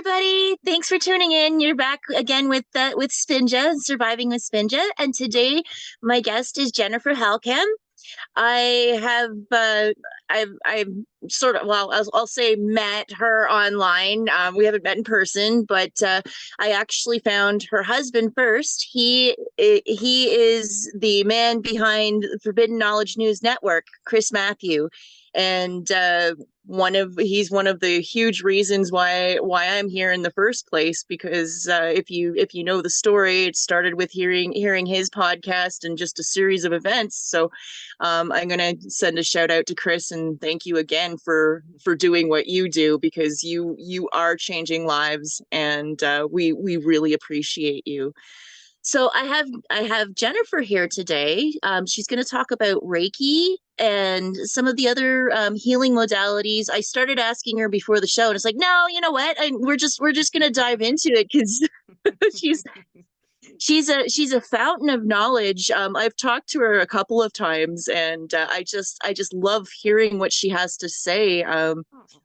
everybody. Thanks for tuning in. You're back again with Spinja, Surviving with Spinja, and today my guest is Jennifer Helcame. I have I've sort of, well, I'll say, met her online. We haven't met in person, but I actually found her husband first. He is the man behind Forbidden Knowledge News Network, Chris Matthew, and he's one of the huge reasons why I'm here in the first place. Because if you know the story, it started with hearing his podcast and just a series of events. So I'm going to send a shout out to Chris and thank you again for doing what you do, because you are changing lives, and we really appreciate you. So I have Jennifer here today. She's going to talk about Reiki and some of the other healing modalities. I started asking her before the show, and it's like, no, you know what? We're just going to dive into it because she's she's a fountain of knowledge. I've talked to her a couple of times, and I just love hearing what she has to say.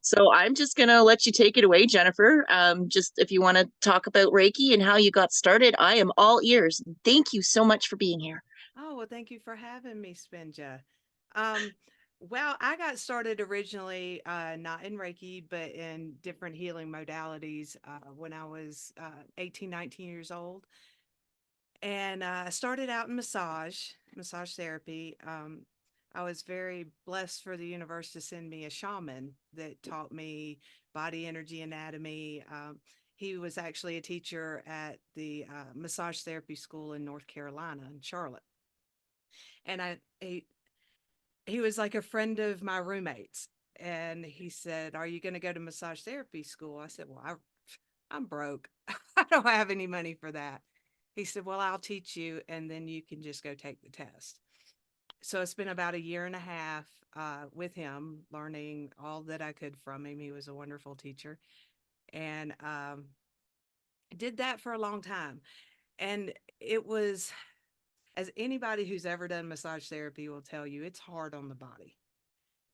So I'm just gonna let you take it away, Jennifer. Just if you want to talk about Reiki and how you got started, I am all ears. Thank you so much for being here. Oh, well, thank you for having me, Spinja. Um, well, I got started originally not in Reiki, but in different healing modalities when I was 18, 19 years old. And I started out in massage therapy. I was very blessed for the universe to send me a shaman that taught me body energy anatomy. He was actually a teacher at the massage therapy school in North Carolina in Charlotte. And he was like a friend of my roommates. And he said, "Are you going to go to massage therapy school?" I said, "Well, I'm broke. I don't have any money for that." He said, "Well, I'll teach you, and then you can just go take the test." So it's been about a year and a half with him, learning all that I could from him. He was a wonderful teacher, and did that for a long time. And it was, as anybody who's ever done massage therapy will tell you, it's hard on the body.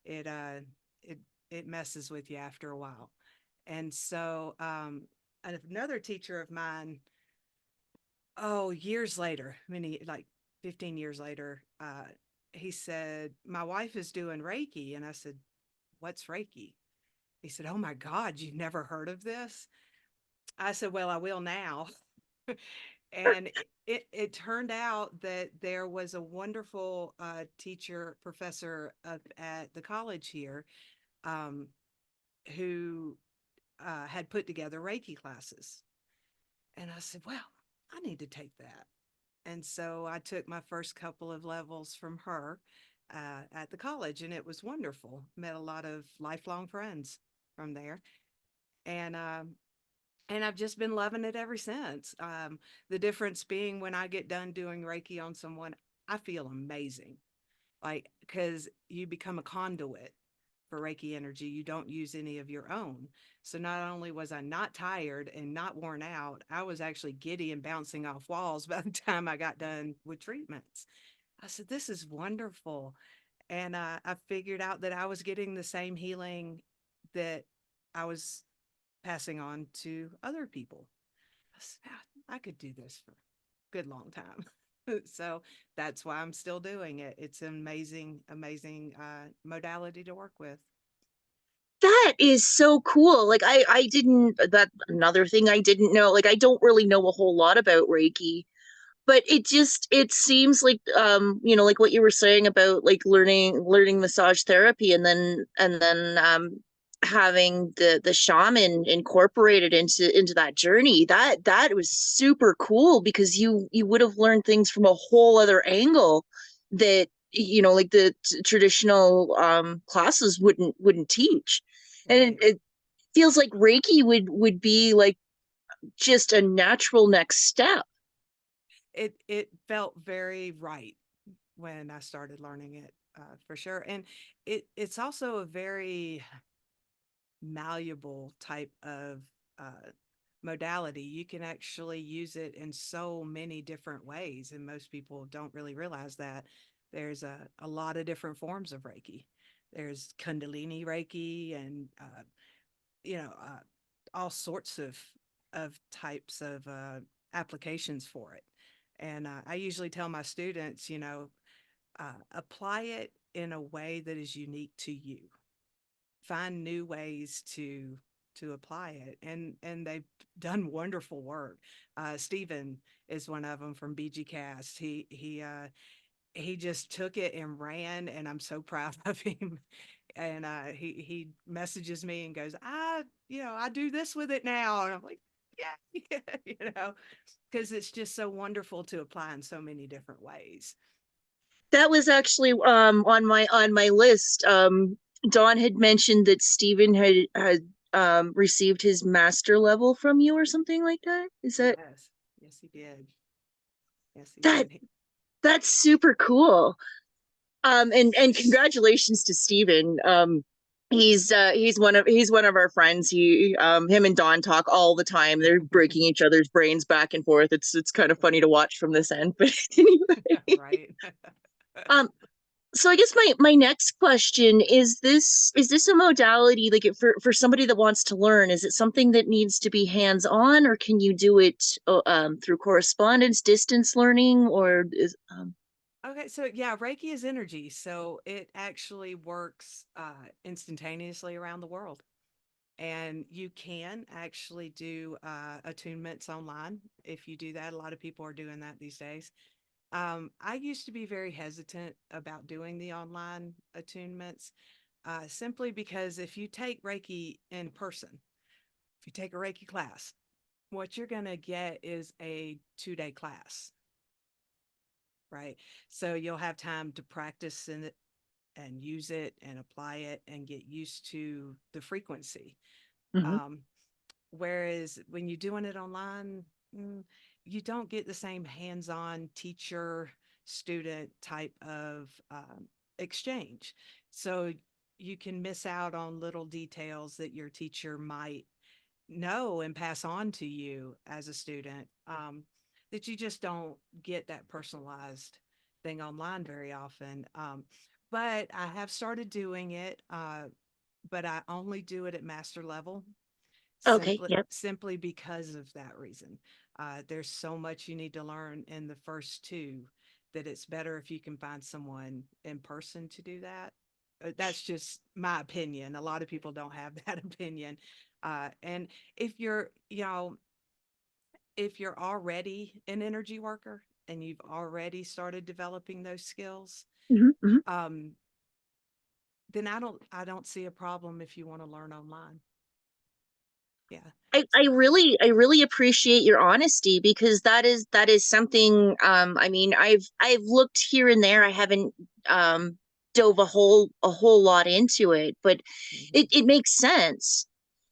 It uh, it it messes with you after a while. And so another teacher of mine, oh, years later, many like 15 years later, he said, "My wife is doing Reiki." And I said, "What's Reiki?" He said, "Oh my God, you've never heard of this?" I said, "Well, I will now." And it turned out that there was a wonderful teacher, professor at the college here, um, who had put together Reiki classes. And I said, "Well, I need to take that." And so I took my first couple of levels from her at the college, and it was wonderful. Met a lot of lifelong friends from there, and I've just been loving it ever since. The difference being when I get done doing Reiki on someone, I feel amazing, like because you become a conduit for Reiki energy. You don't use any of your own. So not only was I not tired and not worn out, I was actually giddy and bouncing off walls by the time I got done with treatments. I said, "This is wonderful." And I figured out that I was getting the same healing that I was passing on to other people. I said, I could do this for a good long time." So that's why I'm still doing it. It's an amazing, amazing modality to work with. That is so cool. Like I didn't that another thing I didn't know. Like I don't really know a whole lot about Reiki, but it seems like like what you were saying about like learning massage therapy, and then having the shaman incorporated into that journey. That was super cool, because you would have learned things from a whole other angle that like the traditional classes wouldn't teach. And Right. it feels like Reiki would be like just a natural next step. It felt very right when I started learning it, for sure. And it's also a very malleable type of uh, modality. You can actually use it in so many different ways, and most people don't really realize that. There's a lot of different forms of Reiki. There's Kundalini Reiki and, you know, all sorts of types of applications for it. And I usually tell my students, apply it in a way that is unique to you. Find new ways to apply it, and they've done wonderful work. Stephen is one of them from BG Cast. He just took it and ran, and I'm so proud of him. And he messages me and goes, I do this with it now, and I'm like, yeah, yeah, because it's just so wonderful to apply in so many different ways. That was actually on my list. Dawn had mentioned that Stephen had received his master level from you or something like that. Is that Yes, yes, he did. Yes, he that did. that's super cool. And congratulations to Stephen. He's one of our friends. He him and Dawn talk all the time. They're breaking each other's brains back and forth. It's kind of funny to watch from this end. But anyway. Right. Um so I guess my next question is this a modality like for somebody that wants to learn, is it something that needs to be hands on, or can you do it through correspondence, distance learning, or is Okay, so yeah, Reiki is energy, so it actually works instantaneously around the world. And you can actually do attunements online if you do that. A lot of people are doing that these days. I used to be very hesitant about doing the online attunements simply because if you take Reiki in person, if you take a Reiki class, what you're going to get is a 2 day class, right? So you'll have time to practice in it and use it and apply it and get used to the frequency. Mhm. Um, Whereas when you're doing it online, mm, you don't get the same hands on teacher student type of exchange. So you can miss out on little details that your teacher might know and pass on to you as a student, that you just don't get that personalized thing online very often. But I have started doing it, but I only do it at master level Okay, yep. simply because of that reason. There's so much you need to learn in the first two that it's better if you can find someone in person to do that. That's just my opinion. A lot of people don't have that opinion. And if you're, if you're already an energy worker and you've already started developing those skills, Hmm, hmm. um, then I don't see a problem if you want to learn online. Yeah. I really appreciate your honesty, because that is something, I mean, I've looked here and there. I haven't dove a whole lot into it, but Mhm. it makes sense.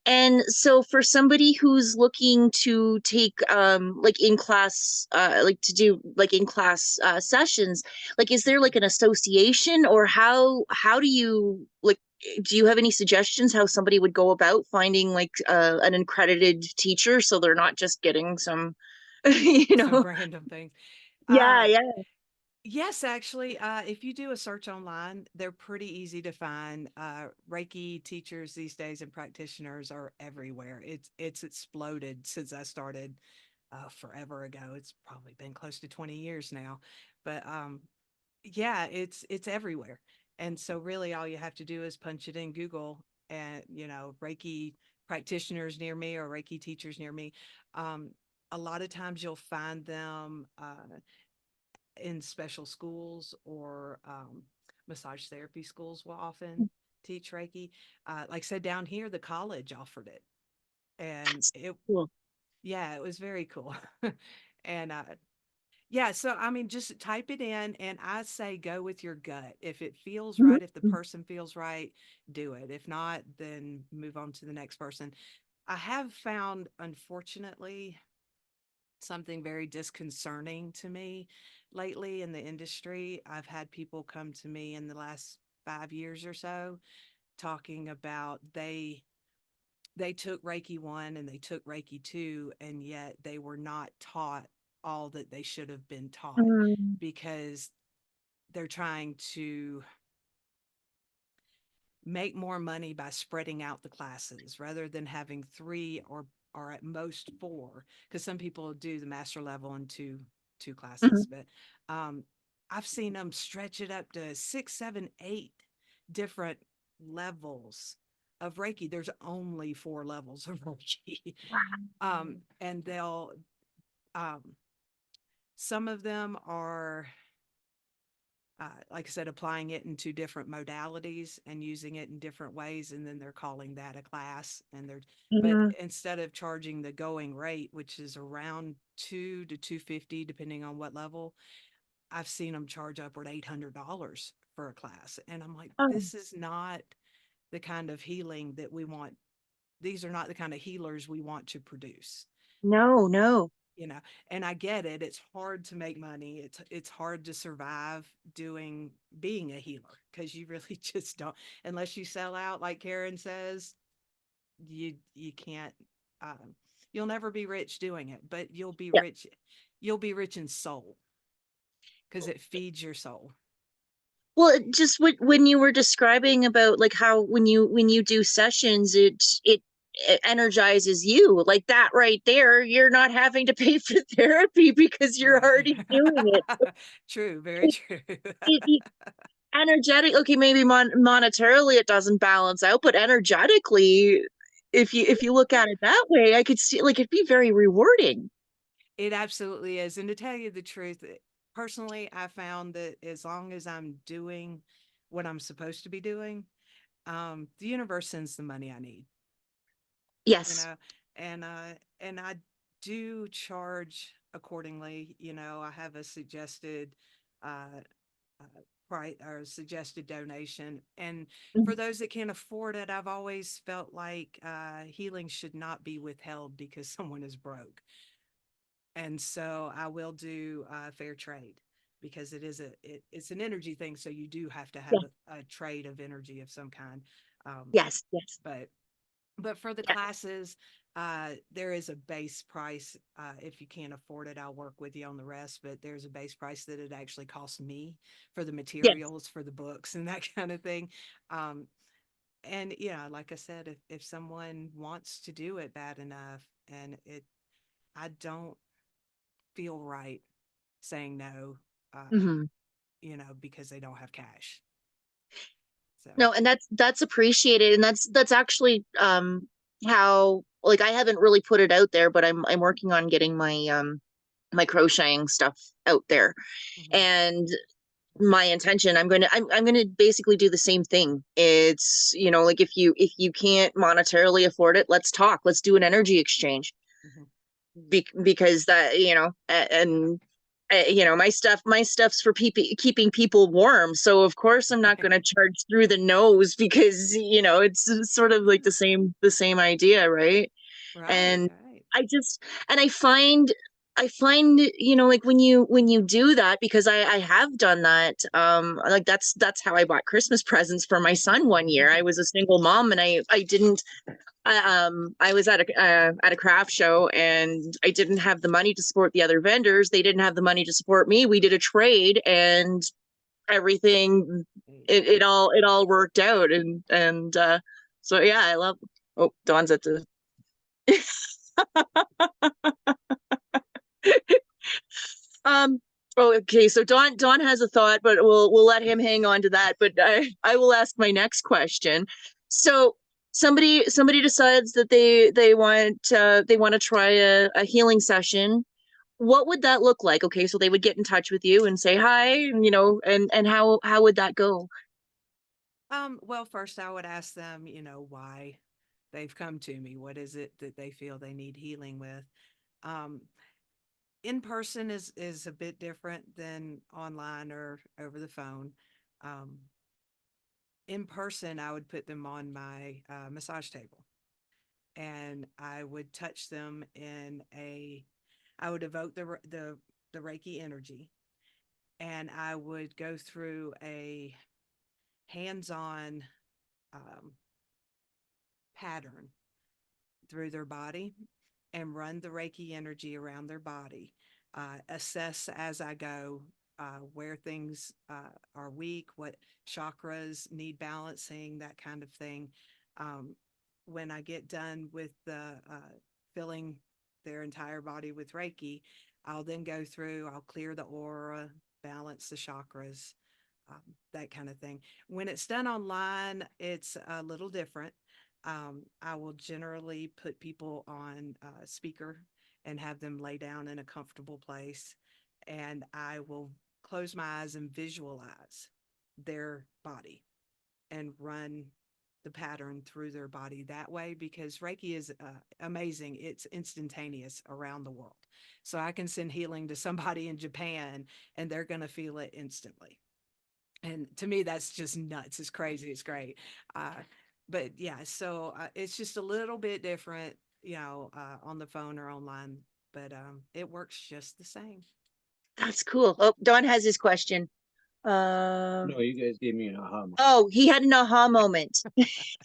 And so for somebody who's looking to take like in class like to do like in class sessions, like is there Mhm. like an association, or how do you like, do you have any suggestions how somebody would go about finding like an accredited teacher, so they're not just getting some you Some know random things. yeah, Uh, yeah. yes, actually, if you do a search online, they're pretty easy to find. Reiki teachers these days and practitioners are everywhere. It's exploded since I started forever ago. It's probably been close to 20 years now, but yeah, it's everywhere. And so really, all you have to do is punch it in Google, and Reiki practitioners near me or Reiki teachers near me. Um, a lot of times you'll find them in special schools or massage therapy schools will often teach Reiki. Like I said, down here, the college offered it. And That's it, cool. yeah, it was very cool. And yeah, so I mean, just type it in, and I say go with your gut. If it feels Mhm, right, if the mhm. person feels right, do it. If not, then move on to the next person. I have found, unfortunately, something very disconcerting to me lately in the industry. I've had people come to me in the last 5 years or so talking about they took Reiki 1 and they took Reiki 2, and yet they were not taught all that they should have been taught Mm, because they're trying to make more money by spreading out the classes rather than having three or at most four, because some people do the master level in two classes. Mhm. But um, I've seen them stretch it up to six, seven, eight different levels of Reiki. There's only four levels of Reiki. And they'll um, some of them are like I said, applying it into different modalities and using it in different ways. And then they're calling that a class. But Mhm. instead of charging the going rate, which is around 2 to 250, depending on what level, I've seen them charge upward $800 for a class. And I'm like, Oh, this is not the kind of healing that we want. These are not the kind of healers we want to produce. no, no. you know and I get it. It's hard to make money. It's hard to survive doing being a healer, because you really just don't, unless you sell out like Karen says. You can't. um, you'll never be rich doing it, but Yeah. you'll be rich in soul, because it feeds your soul. Well, just when you were describing about like how when you do sessions, it energizes you like that right there. You're not having to pay for therapy because you're Right. already doing it. True, very It, true. it energetic. Okay, maybe monetarily it doesn't balance out, but energetically, if you look at it that way, I could see like it'd be very rewarding. It absolutely is. And to tell you the truth, personally, I found that as long as I'm doing what I'm supposed to be doing, the universe sends the money I need, you Yes. know, and I do charge accordingly. I have a suggested uh, price or suggested donation. And for Mhm. those that can't afford it, I've always felt like healing should not be withheld because someone is broke. And so I will do fair trade, because it's an energy thing. So you do have to have Yeah. a trade of energy of some kind. Um, Yes. Yes. but for the Yeah. classes, there is a base price. If you can't afford it, I'll work with you on the rest. But there's a base price that it actually costs me for the Yes. materials, for the books, and that kind of thing. Um, and yeah, like I said, if someone wants to do it bad enough, and I don't feel right saying no, uh, Hmm. because they don't have cash. So, No, and that's appreciated, and that's actually how like I haven't really put it out there, but I'm working on getting my crocheting stuff out there. mhm, And my intention, I'm going to basically do the same thing. It's, like if you can't monetarily afford it, let's talk. Let's do an energy exchange. mhm, Because that, and my stuff's for keeping people warm, so of course I'm not going to charge through the nose because it's sort of like the same idea, right? right, And right. I just and I find like when you do that, because I have done that, like that's how I bought Christmas presents for my son one year. I was a single mom, and I didn't I was at a craft show, and I didn't have the money to support the other vendors. They didn't have the money to support me. We did a trade, and everything it all worked out. And so yeah, I love. Oh, Dawn's at the. um. Oh, okay. So Don has a thought, but we'll let him hang on to that. But I will ask my next question. So somebody decides that they want to try a healing session. What would that look like? Okay, so they would get in touch with you and say hi, and how would that go? Well, first I would ask them, why they've come to me. What is it that they feel they need healing with? Um, in person is a bit different than online or over the phone. Um, in person, I would put them on my massage table, and I would touch them I would evoke the Reiki energy, and I would go through a hands-on um, pattern through their body and run the Reiki energy around their body. Assess as I go where things are weak, what chakras need balancing, that kind of thing. Um, when I get done with the filling their entire body with Reiki, I'll then go through, I'll clear the aura, balance the chakras, that kind of thing. When it's done online, it's a little different. I will generally put people on speaker and have them lay down in a comfortable place. And I will close my eyes and visualize their body and run the pattern through their body that way, because Reiki is amazing. It's instantaneous around the world. So I can send healing to somebody in Japan and they're going to feel it instantly. And to me, that's just nuts. It's crazy. It's great. Uh, but yeah, so it's just a little bit different, on the phone or online, but it works just the same. That's cool. Oh, Don has his question. No, you guys gave me an aha moment. Oh, he had an aha moment.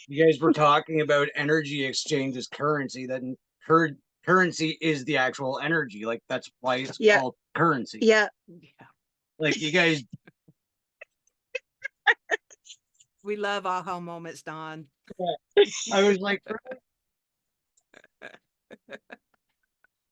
You guys were talking about energy exchange as currency. Then currency is the actual energy. Like that's why it's Yeah. called currency. Yeah. Yeah. Like you guys, We love aha moments, Don. I was like,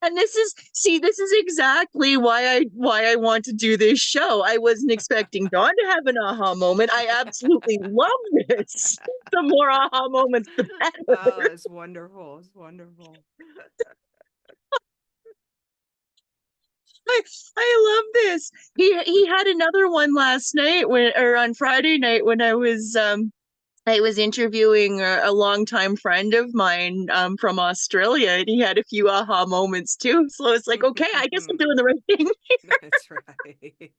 And this is exactly why I want to do this show. I wasn't expecting Dawn to have an aha moment. I absolutely love this. The more aha moments, the better. Oh, it's wonderful. It's wonderful. I, I love this. He had another one last night or on Friday night when I was interviewing a longtime friend of mine from Australia, and he had a few aha moments too. So it's like, okay, I guess I'm doing the right thing. That's right.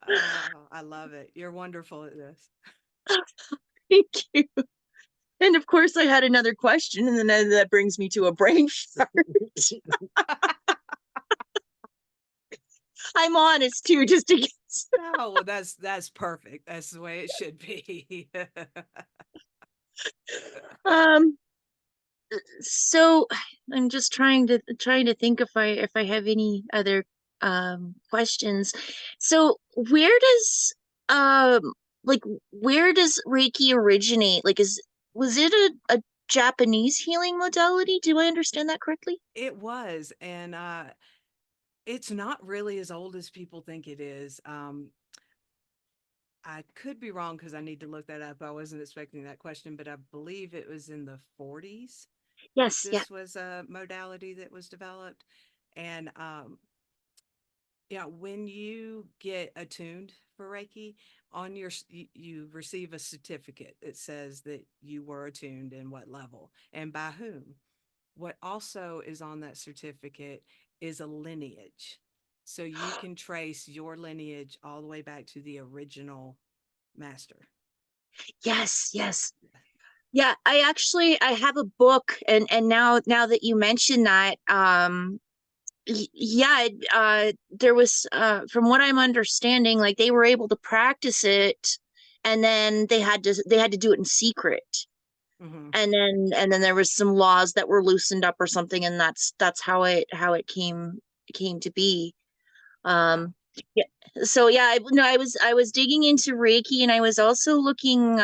Oh, I love it. You're wonderful at this. Thank you. And of course, I had another question, and then that brings me to a brain fart. I'm honest too, just to get. Oh, well, that's perfect. That's the way it should be. Um. So I'm just trying to think if I have any other questions. So like where does Reiki originate? Like was it a Japanese healing modality? Do I understand that correctly? It was, and it's not really as old as people think it is. I could be wrong because I need to look that up. I wasn't expecting that question, but I believe it was in the 40s that Yes, yeah. this was a modality that was developed. And yeah, when you get attuned for Reiki, on you receive a certificate that says that you were attuned and what level and by whom. What also is on that certificate is a lineage. So you can trace your lineage all the way back to the original master. Yes, yes. Yeah, I have a book, and now that you mention that, yeah, there was from what I'm understanding, like they were able to practice it, and then they had to do it in secret, Mm-hmm. and then there was some laws that were loosened up or something, and that's how it came to be. Wow. Yeah. So yeah, no, I was digging into Reiki, and I was also looking.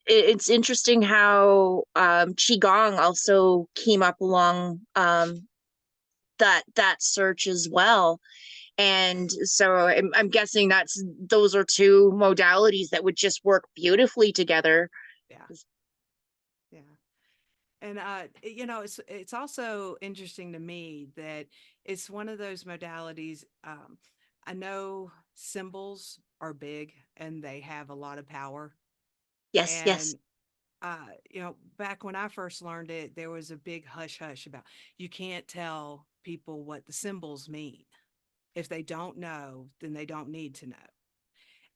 It's interesting how Qigong also came up along that search as well. And so I'm guessing those are two modalities that would just work beautifully together. Yeah. Yeah. And it's also interesting to me that it's one of those modalities. I know symbols are big and they have a lot of power. Yes, yes, And back when I first learned it, there was a big hush hush about you can't tell people what the symbols mean. If they don't know, then they don't need to know.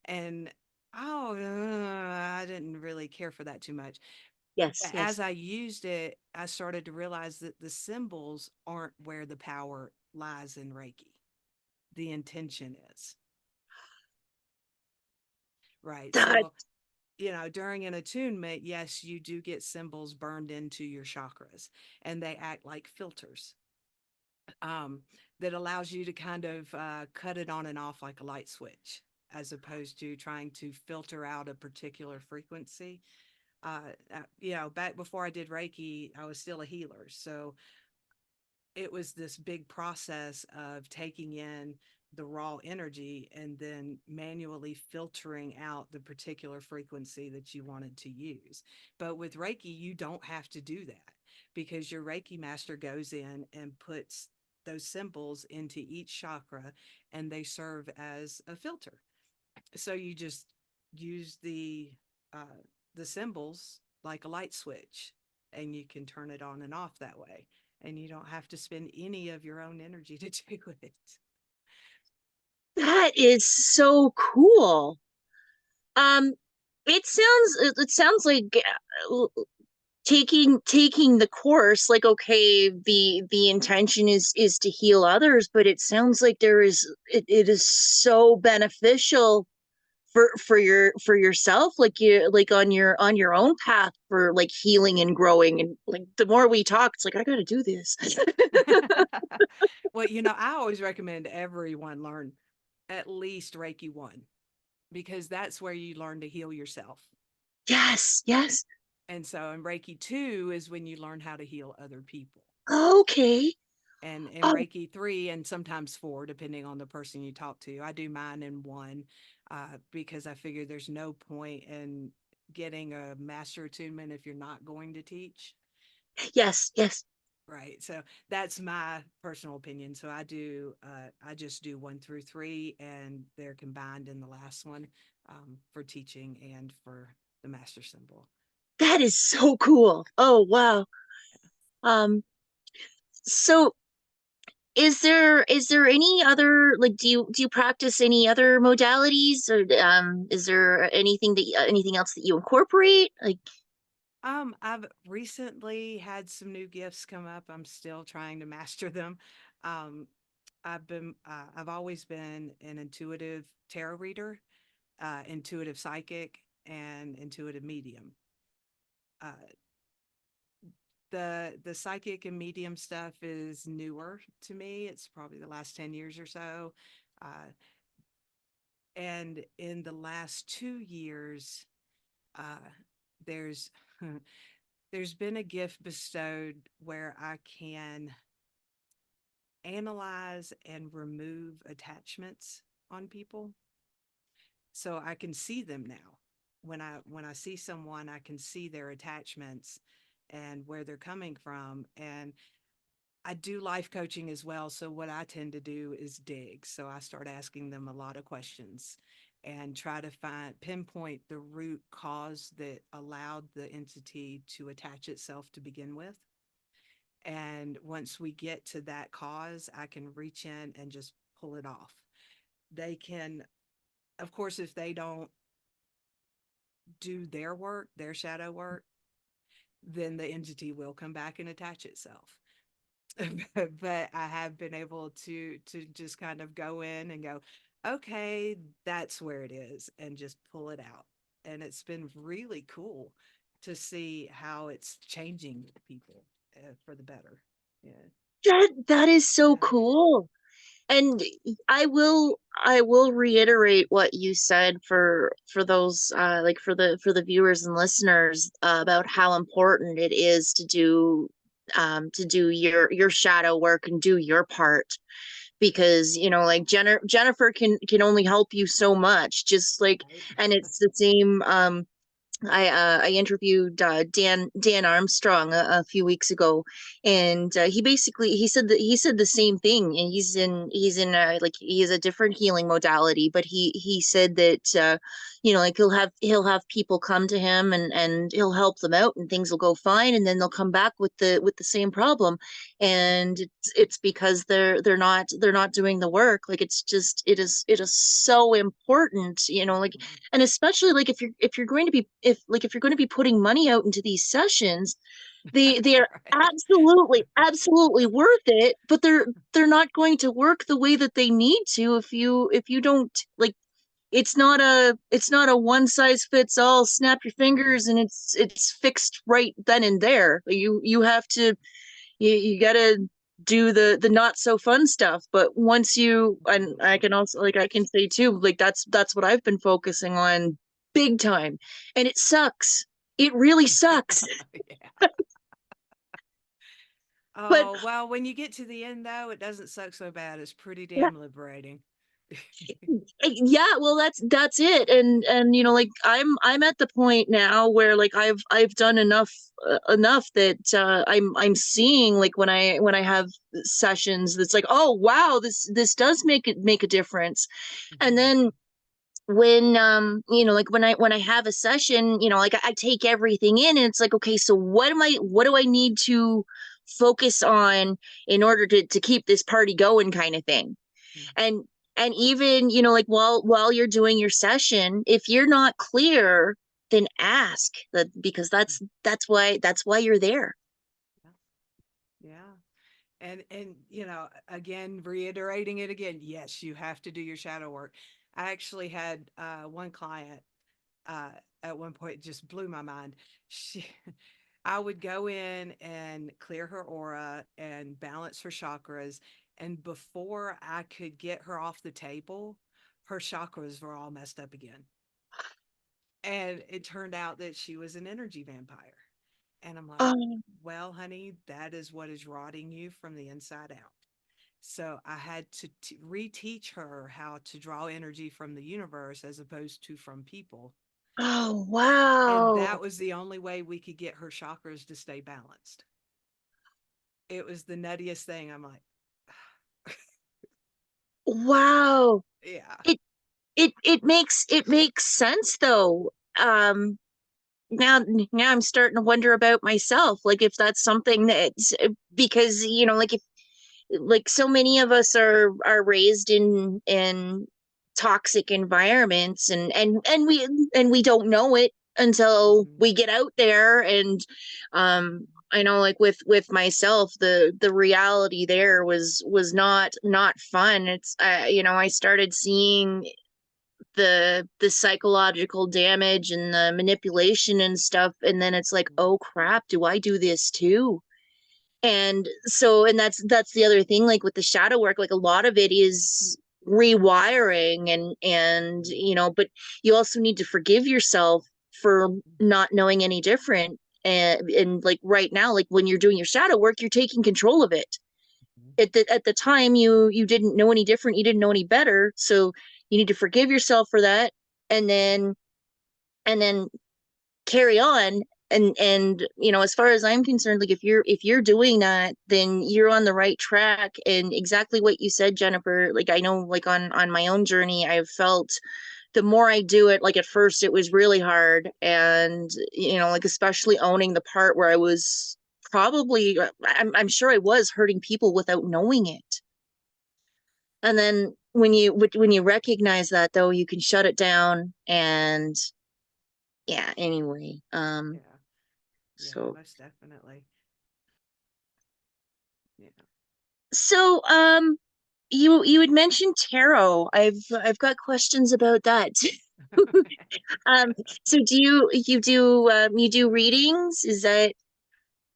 And oh, I didn't really care for that too much. yes, But as yes. I used it, I started to realize that the symbols aren't where the power lies in Reiki. The intention is. Right. That, So, during an attunement, yes, you do get symbols burned into your chakras and they act like filters. um, that allows you to kind of cut it on and off like a light switch, as opposed to trying to filter out a particular frequency. Back before I did Reiki, I was still a healer. So it was this big process of taking in the raw energy and then manually filtering out the particular frequency that you wanted to use. But with Reiki, you don't have to do that, because your Reiki master goes in and puts those symbols into each chakra, and they serve as a filter. So you just use the symbols like a light switch, and you can turn it on and off that way, and you don't have to spend any of your own energy to do it. That is so cool. Um, it sounds like taking the course, like, okay, the intention is to heal others, but it sounds like it is so beneficial for yourself, like you like on your own path for like healing and growing, and like the more we talk, it's like I gotta do this. Well, I always recommend everyone learn at least Reiki 1, because that's where you learn to heal yourself. Yes, yes. And so in Reiki 2 is when you learn how to heal other people. Okay. And in Oh, Reiki 3 and sometimes 4, depending on the person you talk to. I do mine in 1 because I figure there's no point in getting a master attunement if you're not going to teach. yes, yes. Right. So that's my personal opinion. So I just do 1 through 3, and they're combined in the last one, for teaching and for the master symbol. That is so cool. Oh, wow. Um, so is there any other, like, do you practice any other modalities, or is there anything else that you incorporate? Like, I've recently had some new gifts come up. I'm still trying to master them. Um, I've always been an intuitive tarot reader, intuitive psychic, and intuitive medium. Uh, the psychic and medium stuff is newer to me. It's probably the last 10 years or so. Uh, and in the last 2 years, uh, there's there's been a gift bestowed where I can analyze and remove attachments on people, so I can see them now. When I see someone, I can see their attachments and where they're coming from. And I do life coaching as well, so what I tend to do is dig. So I start asking them a lot of questions and try to pinpoint the root cause that allowed the entity to attach itself to begin with. And once we get to that cause, I can reach in and just pull it off. They can, of course, if they don't do their work, their shadow work, then the entity will come back and attach itself. But I have been able to just kind of go in and go, okay, that's where it is, and just pull it out. And it's been really cool to see how it's changing people for the better. Yeah. that is so Yeah. cool. And I will reiterate what you said for those, like, for the viewers and listeners, about how important it is to do your shadow work and do your part, because like Jennifer can only help you so much, just like. Right. And it's the same. I interviewed Dan Armstrong a few weeks ago, and he said the same thing, and like, he has a different healing modality, but he said that, like, he'll have people come to him, and he'll help them out, and things will go fine, and then they'll come back with the same problem, and it's because they're not doing the work. Like, it is so important, like. Mhm. And especially, like, if you're going to be putting money out into these sessions, they are Right. absolutely worth it, but they're not going to work the way that they need to if you don't, like. It's not a one size fits all, snap your Mhm. fingers and it's fixed right then and there. You have to, you gotta do the not so fun stuff. But once you, and I can also, like, I can say too, like that's what I've been focusing on big time, and it sucks. It really sucks. Yeah. But Oh, well, when you get to the end though, it doesn't suck so bad. It's pretty yeah, damn liberating. yeah, well, that's it. And like I'm at the point now where like I've done enough that I'm seeing, like, when I have sessions, that's like, oh wow, this does make a difference. And Mhm. then when like when I have a session, like I take everything in, and it's like, okay, so what do I need to focus on in order to keep this party going, kind of thing. Mhm. And even, like, while you're doing your session, if you're not clear, then ask that, because that's why you're there. Yeah. Yeah. And again, reiterating it again, yes, you have to do your shadow work. I actually had one client uh at one point, it just blew my mind. She I would go in and clear her aura and balance her chakras, and before I could get her off the table, her chakras were all messed up again. And it turned out that she was an energy vampire. And I'm like, um well, honey, that is what is rotting you from the inside out. So I had to reteach her how to draw energy from the universe as opposed to from people. oh And wow. that was the only way we could get her chakras to stay balanced. It was the nuttiest thing. I'm like, Wow. yeah. It makes sense though. Now I'm starting to wonder about myself, like, if that's something that, because like, if, like, so many of us are raised in toxic environments, and we don't know it until Mhm. we get out there. And I know, like, with myself, the reality there was not fun. It's I started seeing the psychological damage and the manipulation and stuff, and then it's like, Mhm. oh crap, do I do this too? And so, and that's the other thing, like with the shadow work, like a lot of it is rewiring, and Mhm. but you also need to forgive yourself for not knowing any different. And like right now, like when you're doing your shadow work, you're taking control of it. Mhm. At the time, you didn't know any different, you didn't know any better, so you need to forgive yourself for that, and then carry on. And as far as I'm concerned, like, if you're doing that, then you're on the right track. And exactly what you said, Jennifer, like, I know, like, on my own journey, I've felt the more I do it, like, at first it was really hard, and like, especially owning the part where I was probably, I'm sure I was hurting people without knowing it. And then when you recognize that, though, you can shut it down. And yeah, anyway, Yeah. Yeah, so most definitely. Yeah. so you had mentioned tarot. I've got questions about that. um so you do readings? Is that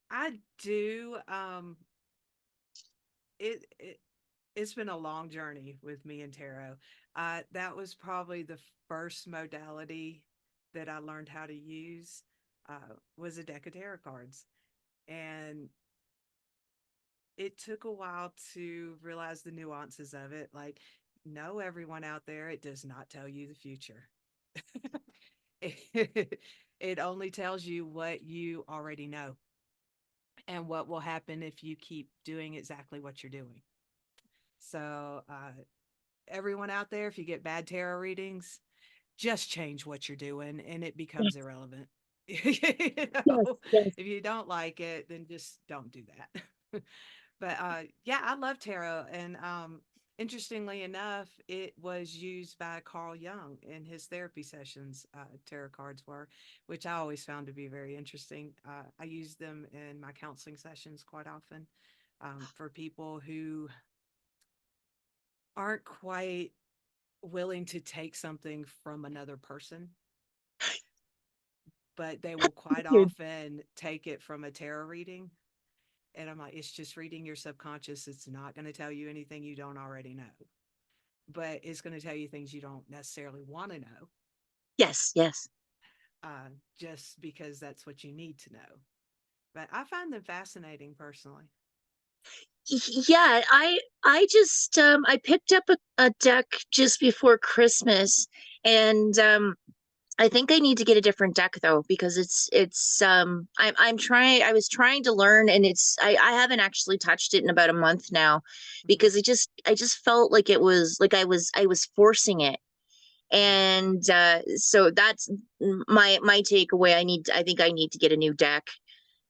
I do. It it's been a long journey with me and tarot. That was probably the first modality that I learned how to use. Was a deck of tarot cards, and it took a while to realize the nuances of it. Like, no, everyone out there, it does not tell you the future. it, it only tells you what you already know and what will happen if you keep doing exactly what you're doing. So, everyone out there, if you get bad tarot readings, just change what you're doing and it becomes irrelevant. you yes, know, yes. if you don't like it, then just don't do that. But yeah, I love tarot. And interestingly enough, it was used by Carl Jung in his therapy sessions. Tarot cards were, which I always found to be very interesting. I use them in my counseling sessions quite often, for people who aren't quite willing to take something from another person, but they will quite Dude. often take it from a tarot reading. And I'm like, it's just reading your subconscious. It's not going to tell you anything you don't already know, but it's going to tell you things you don't necessarily want to know, Yes, yes. just because that's what you need to know. But I find them fascinating personally. Yeah, I just I picked up a deck just before Christmas, and I think I need to get a different deck though, because I'm trying, I was trying to learn, and I haven't actually touched it in about a month now, Mhm. because I just felt like it was like I was forcing it. Yeah. And so that's my takeaway. I think I need to get a new deck.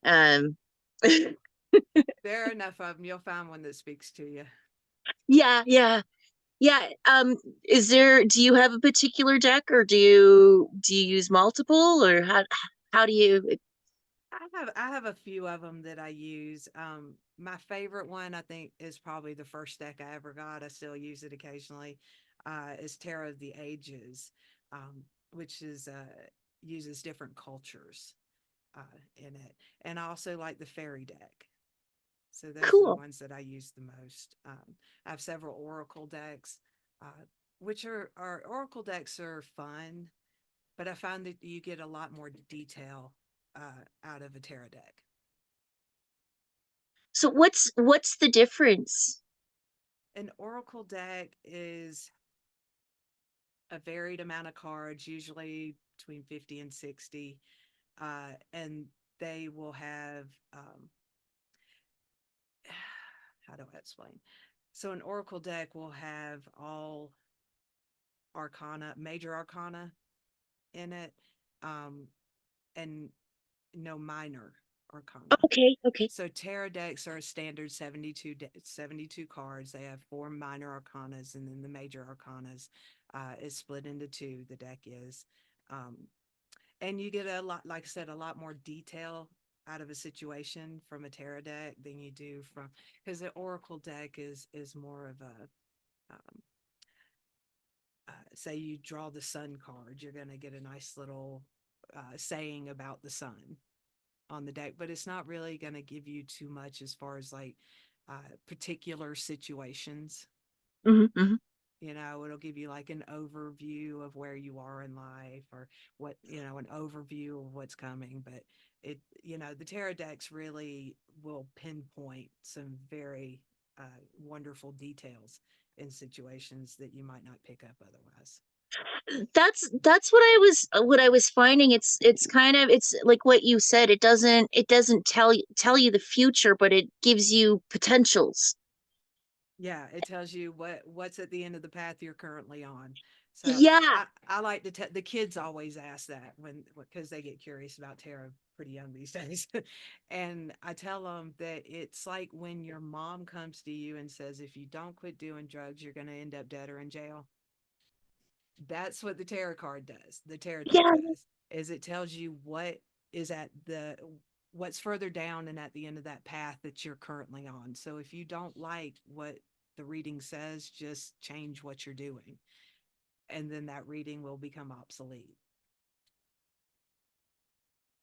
Um There are enough of them. You'll find one that speaks to you. yeah, yeah. Yeah. Is there, do you have a particular deck, or do you use multiple, or how do you? I have a few of them that I use. My favorite one I think is probably the first deck I ever got. I still use it occasionally. Is Tarot of the Ages, which is uses different cultures in it, and I also like the fairy deck. So those are the Cool. ones that I use the most. I have several oracle decks, which are oracle decks are fun, but I find that you get a lot more detail out of a tarot deck. So what's the difference? An oracle deck is a varied amount of cards, usually between 50 and 60, and they will have how do I explain? So an oracle deck will have all arcana, major arcana in it, um, and no minor arcana. Okay, okay. So tarot decks are a standard 72 cards. They have four minor arcanas, and then the major arcanas is split into two. The deck is, um, and you get a lot, like I said, a lot more detail out of a situation from a tarot deck than you do from, because the oracle deck is more of a say you draw the sun card, you're going to get a nice little saying about the sun on the deck, but it's not really going to give you too much as far as like particular situations. Hmm, hmm. You know, it'll give you like an overview of where you are in life, or what, an overview of what's coming. But the tarot decks really will pinpoint some very wonderful details in situations that you might not pick up otherwise. That's what I was finding. It's kind of, it's like what you said. It doesn't tell you the future, but it gives you potentials. Yeah, it tells you what's at the end of the path you're currently on. So Yeah. I like to tell the kids always ask that when because they get curious about tarot pretty young these days, and I tell them that it's like when your mom comes to you and says if you don't quit doing drugs you're going to end up dead or in jail. That's what the tarot card does. The tarot deck Yeah. does is it tells you what is at the what's further down and at the end of that path that you're currently on. So if you don't like what the reading says, just change what you're doing, and then that reading will become obsolete.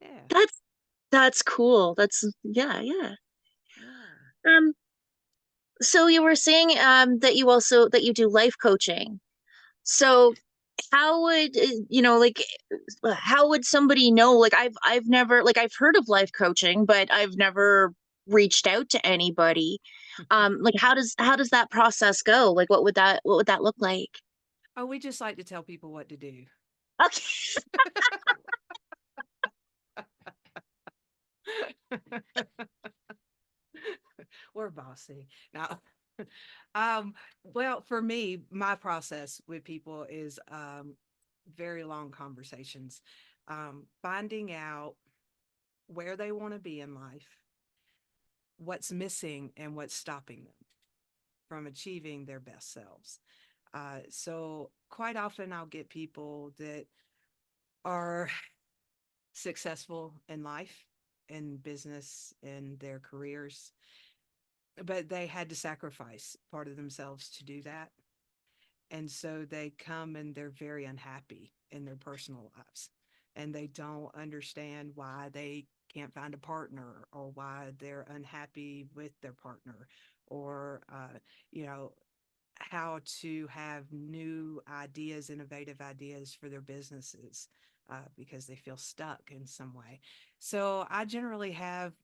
Yeah. That's that's cool. That's, yeah, yeah. Yeah. Um so you were saying that you do life coaching. So how would like how would somebody know? Like I've never, like I've heard of life coaching, but I've never reached out to anybody. Like how does that process go? Like what would that look like? Oh, we just like to tell people what to do. Okay. We're bossy. Now, well, for me, my process with people is very long conversations, finding out where they want to be in life, what's missing, and what's stopping them from achieving their best selves. So, quite often, I'll get people that are successful in life, in business, in their careers, but they had to sacrifice part of themselves to do that. And so they come and they're very unhappy in their personal lives. And they don't understand why they can't find a partner, or why they're unhappy with their partner, or, you know, how to have new ideas, innovative ideas for their businesses, because they feel stuck in some way. So I generally have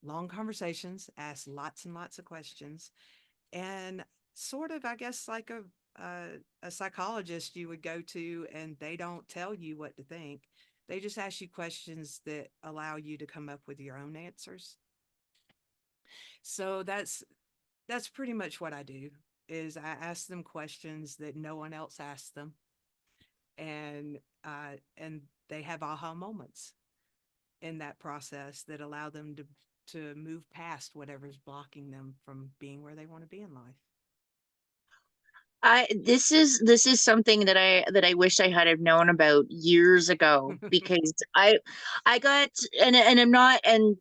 long conversations, ask lots and lots of questions, and sort of, I guess, like a psychologist you would go to, and they don't tell you what to think. They just ask you questions that allow you to come up with your own answers. So that's pretty much what I do, is I ask them questions that no one else asks them, and they have aha moments in that process that allow them to move past whatever's blocking them from being where they want to be in life. I this is something that I wish I had have known about years ago, because I got, and I'm not, and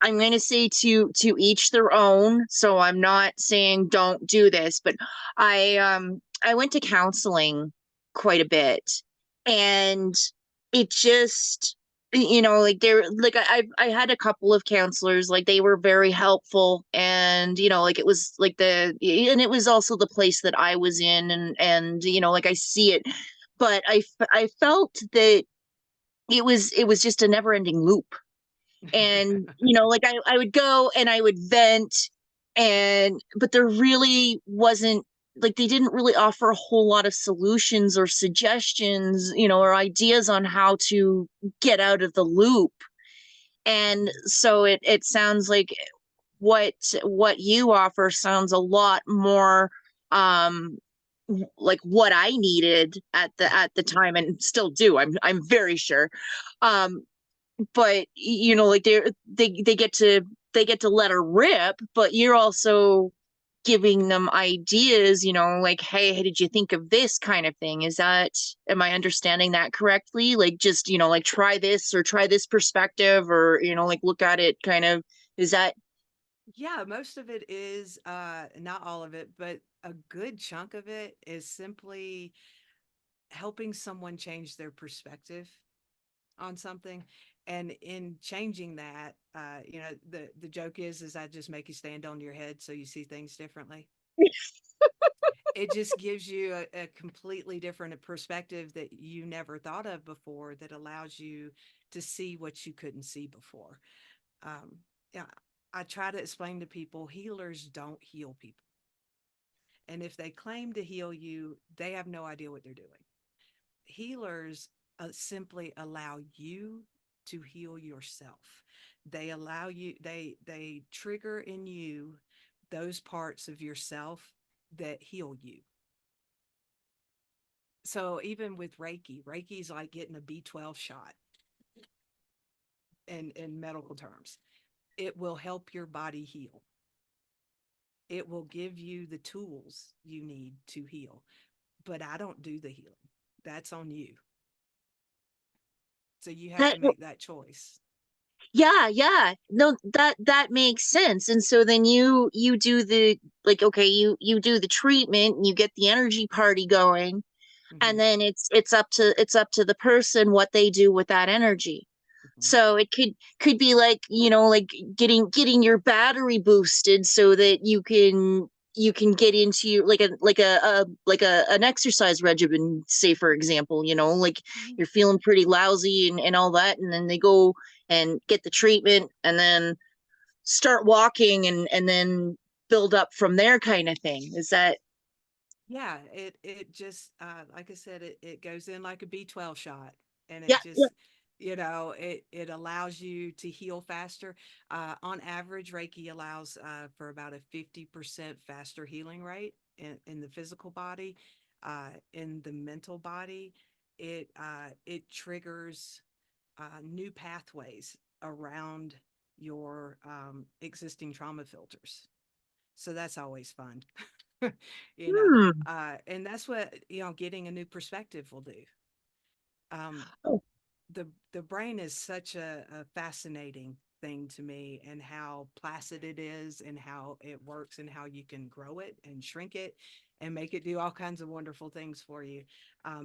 I'm going to say to each their own, so I'm not saying don't do this, but I went to counseling quite a bit, and it just, like, there, like, I had a couple of counselors, like, they were very helpful, and like, it was like and it was also the place that I was in, and like, I see it, but I felt that it was just a never ending loop. And like, I would go and I would vent, and but there really wasn't, like, they didn't really offer a whole lot of solutions or suggestions, or ideas on how to get out of the loop. And so it sounds like what you offer sounds a lot more um like what I needed at the time, and still do. I'm very sure. um but like, they get to let her rip, but you're also giving them ideas, like, hey, did you think of this kind of thing? Am I understanding that correctly? Like, just, like, try this, or try this perspective, or like, look at it kind of, is that? Yeah, most of it is, not all of it, but a good chunk of it is simply helping someone change their perspective on something. And in changing that, the joke is I just make you stand on your head so you see things differently. It just gives you a completely different perspective that you never thought of before, that allows you to see what you couldn't see before. Yeah, I try to explain to people, healers don't heal people. And if they claim to heal you, they have no idea what they're doing. Healers simply allow you to heal yourself. They allow you, they trigger in you those parts of yourself that heal you. So even with Reiki is like getting a B12 shot in medical terms. It will help your body heal. It will give you the tools you need to heal. But I don't do the healing. That's on you. So you have that to make that choice. Yeah, yeah. No, that makes sense. And so then you do the, like, okay, you do the treatment, and you get the energy party going, Hmm. and then it's up to the person what they do with that energy. Hmm. So it could be like, like, getting your battery boosted, so that you can get into an exercise regimen, say, for example, like, Hmm. you're feeling pretty lousy, and all that, and then they go and get the treatment, and then start walking, and then build up from there, kind of thing. Is that? Yeah, it just, like I said, it goes in like a B12 shot, and it Yeah, yeah. just, it allows you to heal faster. On average, Reiki allows for about a 50% faster healing rate in the physical body. In the mental body, it triggers new pathways around your existing trauma filters. So that's always fun. you know Hmm. and that's what, getting a new perspective will do. um Oh. the brain is such a fascinating thing to me, and how placid it is, and how it works, and how you can grow it and shrink it and make it do all kinds of wonderful things for you.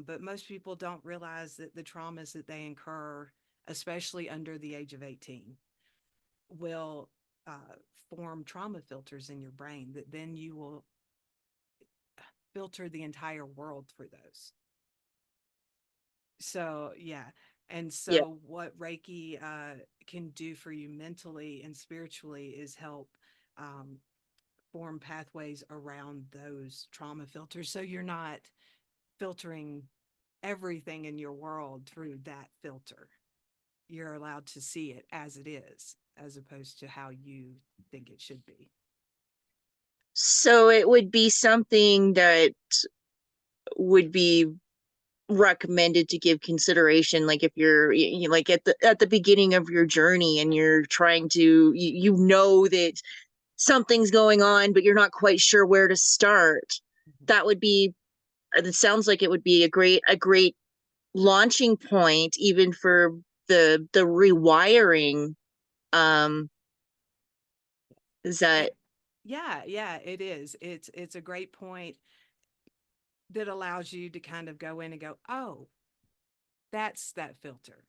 But most people don't realize that the traumas that they incur especially under the age of 18, will form trauma filters in your brain that then you will filter the entire world through those. So, yeah. And Yeah. so, what Reiki can do for you mentally and spiritually is help um, form pathways around those trauma filters. So, you're not filtering everything in your world through that filter. You're allowed to see it as it is, as opposed to how you think it should be. So it would be something that would be recommended to give consideration, like if you're like at the beginning of your journey and you're trying to you know that something's going on but you're not quite sure where to start. Mhm. That would be, it sounds like it would be a great launching point even for the rewiring. um is And that yeah, yeah, it is. It's a great point that allows you to kind of go in and go, oh, that's that filter.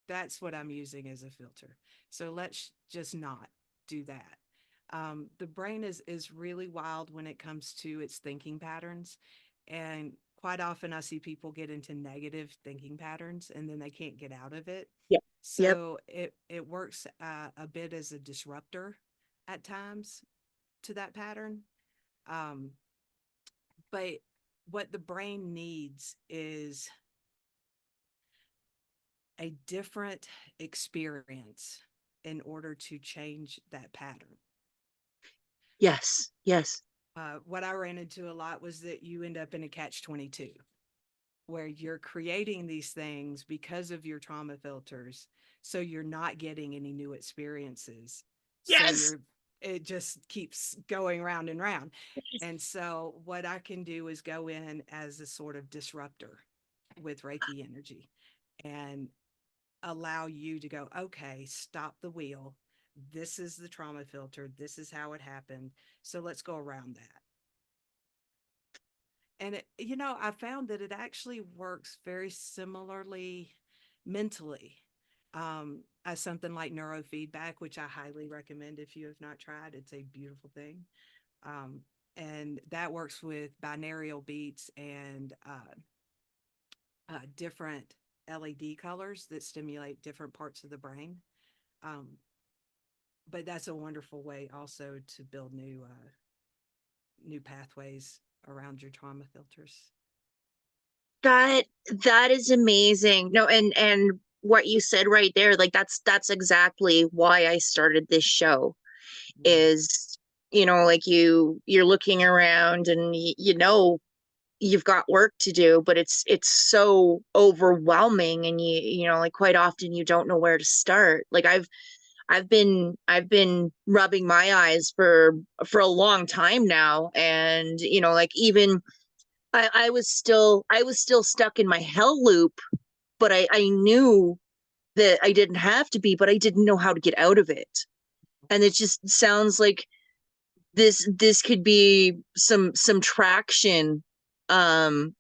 That's what I'm using as a filter. So let's just not do that. The brain is really wild when it comes to its thinking patterns, and quite often I see people get into negative thinking patterns and then they can't get out of it. yep, yep. So it works a bit as a disruptor at times to that pattern. Um, but what the brain needs is a different experience in order to change that pattern. Yes, yes. What I ran into a lot was that you end up in a catch 22 where you're creating these things because of your trauma filters. So you're not getting any new experiences. So Yes. you're, it just keeps going round and round. And so what I can do is go in as a sort of disruptor with Reiki energy and allow you to go, okay, stop the wheel. This is the trauma filter. This is how it happened. So let's go around that. And I found that it actually works very similarly mentally, as something like neurofeedback, which I highly recommend if you have not tried. It's a beautiful thing. Um, and that works with binaural beats and different LED colors that stimulate different parts of the brain. Um, but that's a wonderful way also to build new pathways around your trauma filters. That that is amazing. No, and what you said right there, like that's exactly why I started this show. Mhm. Is, like you're looking around and you've got work to do, but it's so overwhelming, and like quite often you don't know where to start. Like I've been rubbing my eyes for a long time now, and like even I was still stuck in my hell loop, but I knew that I didn't have to be, but I didn't know how to get out of it. And it just sounds like this could be some traction. Um,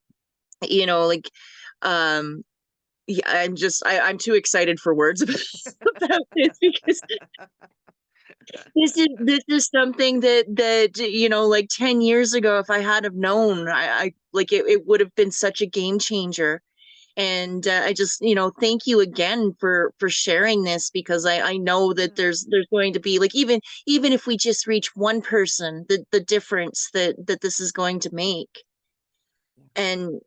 like um yeah, I'm too excited for words about this, because this is something that like 10 years ago, if I had have known, I like it would have been such a game changer. And I just thank you again for sharing this, because I know that Yeah. there's going to be, like, even if we just reach one person, the difference that this is going to make. Yeah. And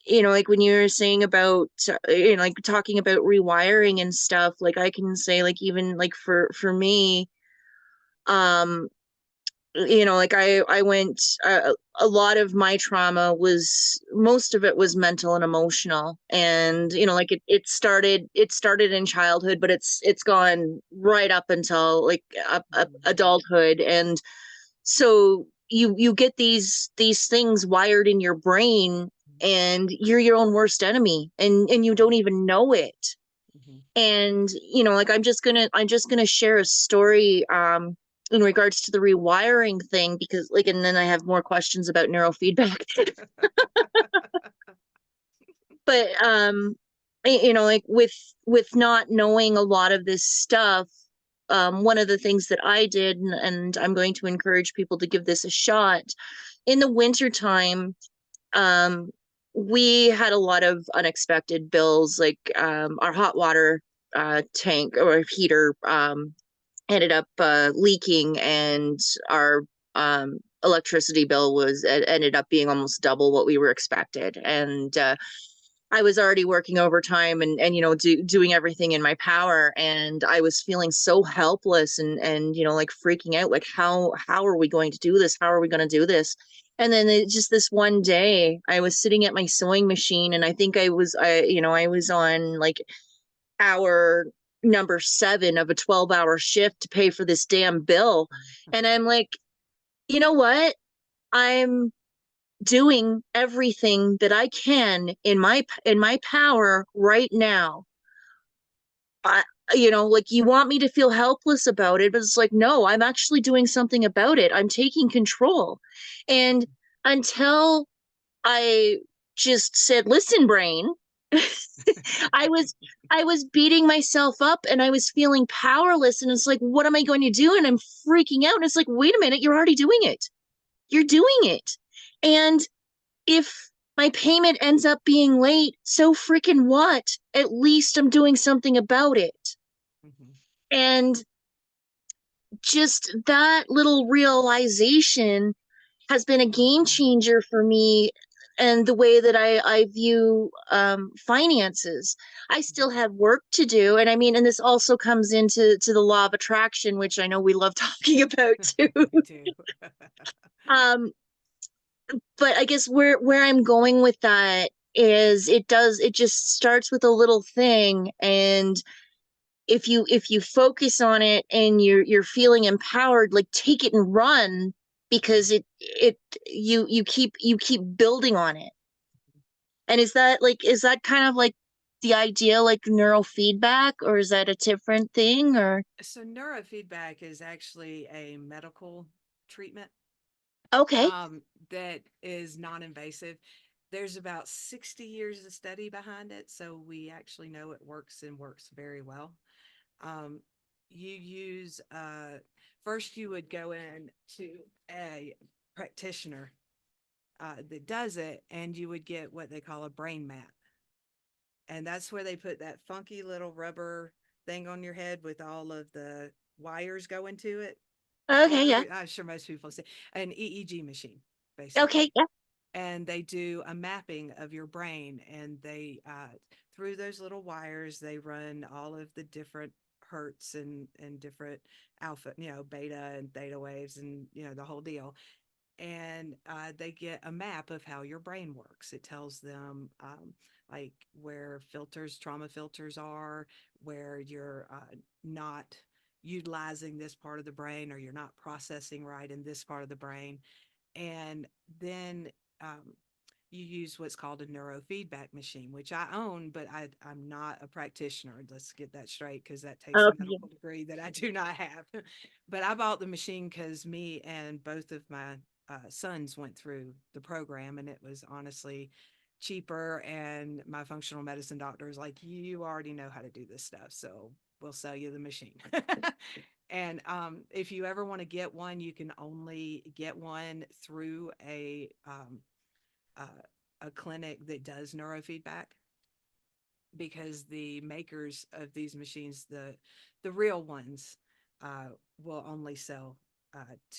like when you were saying about like talking about rewiring and stuff, like I can say, like, even like for me, um like I went, a lot of my trauma was, most of it was mental and emotional, and like it started in childhood, but it's gone right up until like Mhm. adulthood. And so you get these things wired in your brain, and you're your own worst enemy, and you don't even know it. Mhm. And like I'm just gonna share a story, in regards to the rewiring thing, because like, and then I have more questions about neurofeedback. But you know, like with not knowing a lot of this stuff, one of the things that I did, and I'm going to encourage people to give this a shot, in the wintertime, um, we had a lot of unexpected bills, like our hot water tank or heater ended up leaking, and our electricity bill was ended up being almost double what we were expected. And I was already working overtime and you know doing everything in my power, and I was feeling so helpless and you know like freaking out, like how are we going to do this? How are we going to do this? And then just this one day, I was sitting at my sewing machine, and I think I you know I was on like hour number 7 of a 12-hour shift to pay for this damn bill, and I'm like, you know what? I'm doing everything that I can in my power right now. I, you know, like you want me to feel helpless about it, but it's like, no, I'm actually doing something about it. I'm taking control. And until I just said, listen, brain, I was I was beating myself up and I was feeling powerless. And it's like, what am I going to do? And I'm freaking out. And it's like, wait a minute, you're already doing it. You're doing it. And if my payment ends up being late, so freaking what? At least I'm doing something about it. Mhm. And just that little realization has been a game changer for me and the way that I view finances. I still have work to do. And I mean, and this also comes into the law of attraction, which I know we love talking about too. We do. um, but I guess where I'm going with that is it just starts with a little thing, and if you focus on it and you're feeling empowered, like take it and run, because it you keep building on it. And is that kind of like the idea, like neurofeedback, or is that a different thing? Or So neurofeedback is actually a medical treatment okay. that is non-invasive. There's about 60 years of study behind it, so we actually know it works and works very well. Um, you use first you would go in to a practitioner that does it, and you would get what they call a brain map, and that's where they put that funky little rubber thing on your head with all of the wires going to it. Okay, yeah. I'm sure most people say an EEG machine, Okay, basically. yeah. And they do a mapping of your brain, and they through those little wires they run all of the different hertz and different alpha, you know, beta and theta waves, and you know the whole deal. And they get a map of how your brain works. It tells them like where filters, trauma filters are, where you're not utilizing this part of the brain, or you're not processing right in this part of the brain. And then you use what's called a neurofeedback machine, which I own, but I'm not a practitioner. Let's get that straight, because that takes a Okay. medical degree that I do not have. But I bought the machine because me and both of my sons went through the program, and it was honestly cheaper. And my functional medicine doctor is like, you already know how to do this stuff, so we'll sell you the machine. And if you ever want to get one, you can only get one through uh, a clinic that does neurofeedback, because the makers of these machines, the real ones, will only sell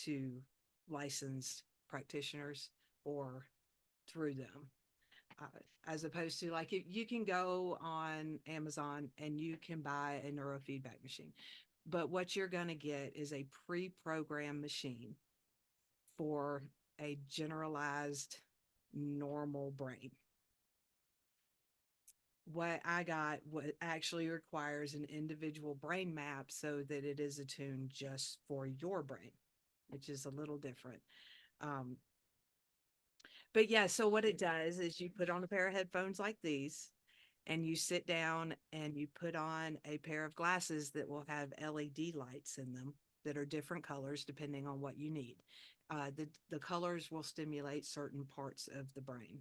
to licensed practitioners or through them. Uh, as opposed to, like, you can go on Amazon and you can buy a neurofeedback machine, but what you're going to get is a pre-programmed machine for a generalized normal brain. What I got, what actually requires an individual brain map so that it is attuned just for your brain, which is a little different. Um, but yeah, so what it does is you put on a pair of headphones like these, and you sit down and you put on a pair of glasses that will have LED lights in them that are different colors depending on what you need. The colors will stimulate certain parts of the brain.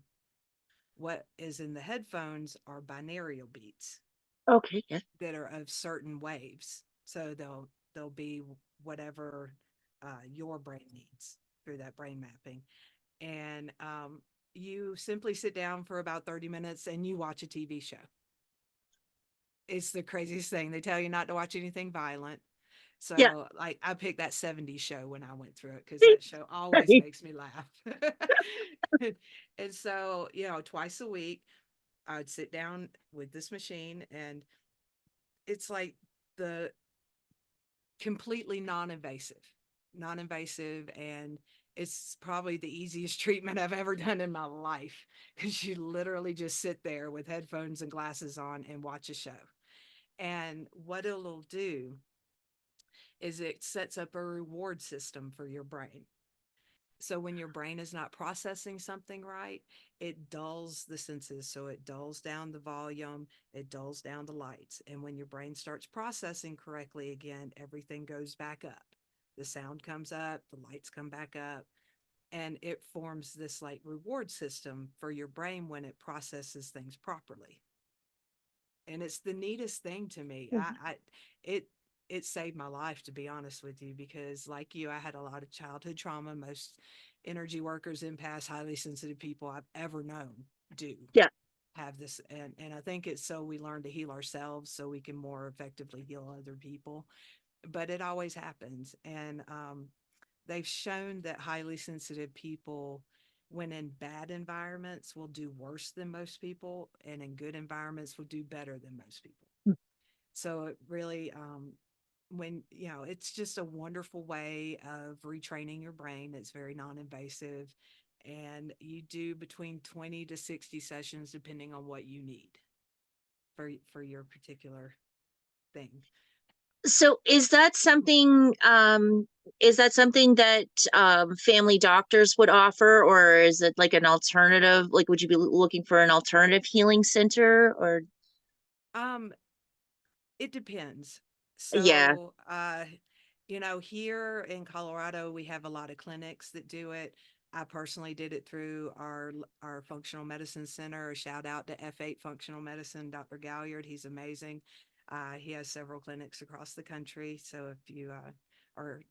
What is in the headphones are binaural beats Okay. Yeah. that are of certain waves. So they'll be whatever your brain needs through that brain mapping. And you simply sit down for about 30 minutes and you watch a TV show. It's the craziest thing. They tell you not to watch anything violent. Yeah. So, like, I picked that 70s show when I went through it because that show always Right. makes me laugh. And so, twice a week, I would sit down with this machine, and it's like the completely non-invasive, and it's probably the easiest treatment I've ever done in my life because you literally just sit there with headphones and glasses on and watch a show. And what it'll do is it sets up a reward system for your brain. So when your brain is not processing something right, it dulls the senses. So it dulls down the volume, it dulls down the lights. And when your brain starts processing correctly again, everything goes back up. The sound comes up, the lights come back up, and it forms this like reward system for your brain when it processes things properly. And it's the neatest thing to me. It it saved my life, to be honest with you, because like you, I had a lot of childhood trauma. Most energy workers, empaths, highly sensitive people I've ever known do Yeah. have this, and I think it's so we learn to heal ourselves so we can more effectively heal other people. But it always happens, and they've shown that highly sensitive people, when in bad environments, will do worse than most people, and in good environments will do better than most people. So it really, when, it's just a wonderful way of retraining your brain. It's very non-invasive, and you do between 20 to 60 sessions depending on what you need for your particular thing. So is that something that family doctors would offer, or is it like an alternative? Like, would you be looking for an alternative healing center, or Um, it depends. yeah. So, here in Colorado, we have a lot of clinics that do it. I personally did it through our functional medicine center. A shout out to F8 Functional Medicine, Dr. Galliard. He's amazing. He has several clinics across the country. So if you are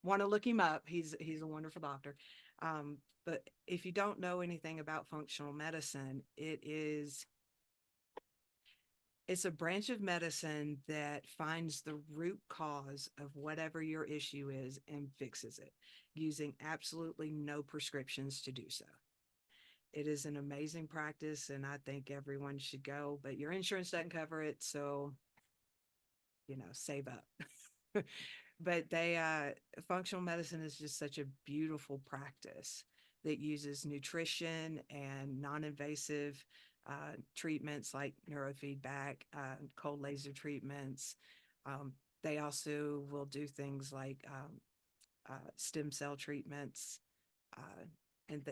want to look him up, he's a wonderful doctor. But if you don't know anything about functional medicine, it's a branch of medicine that finds the root cause of whatever your issue is and fixes it using absolutely no prescriptions to do so. It is an amazing practice, and I think everyone should go, but your insurance doesn't cover it. So, save up. But functional medicine is just such a beautiful practice that uses nutrition and non-invasive treatments like neurofeedback, cold laser treatments. Um, they also will do things like stem cell treatments, uh, and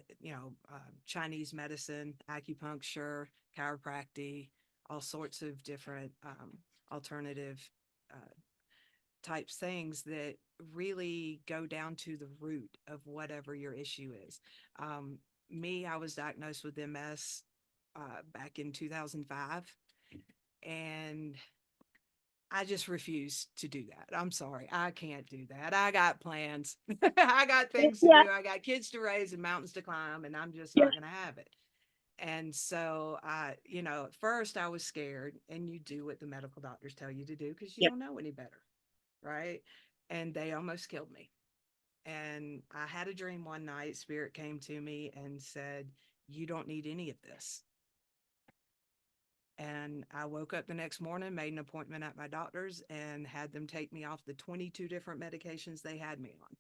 Chinese medicine, acupuncture, chiropractic, all sorts of different alternative uh, types things that really go down to the root of whatever your issue is. Um, I was diagnosed with MS back in 2005, and I just refuse to do that. I'm sorry. I can't do that. I got plans. I got things to Yeah. do. I got kids to raise and mountains to climb, and I'm just Yeah. not going to have it. And so at first I was scared, and you do what the medical doctors tell you to do because you Yep. don't know any better. Right. And they almost killed me. And I had a dream one night. Spirit came to me and said, "You don't need any of this." And I woke up the next morning, made an appointment at my doctor's, and had them take me off the 22 different medications they had me on.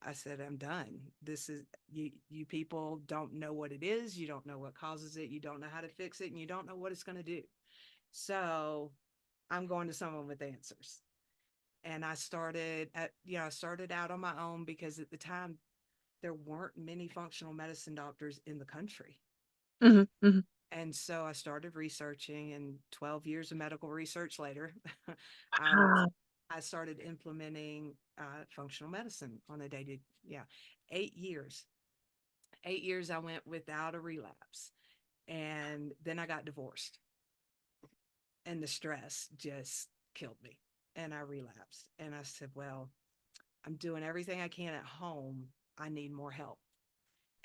I said, "I'm done. This is you people don't know what it is. You don't know what causes it. You don't know how to fix it. And you don't know what it's going to do. So I'm going to someone with answers." And I started out on my own because at the time there weren't many functional medicine doctors in the country. Hmm. Hmm. And so I started researching, and 12 years of medical research later, Ah. I started implementing functional medicine on a daily, yeah, 8 years. 8 years I went without a relapse. And then I got divorced, and the stress just killed me. And I relapsed. And I said, well, I'm doing everything I can at home. I need more help.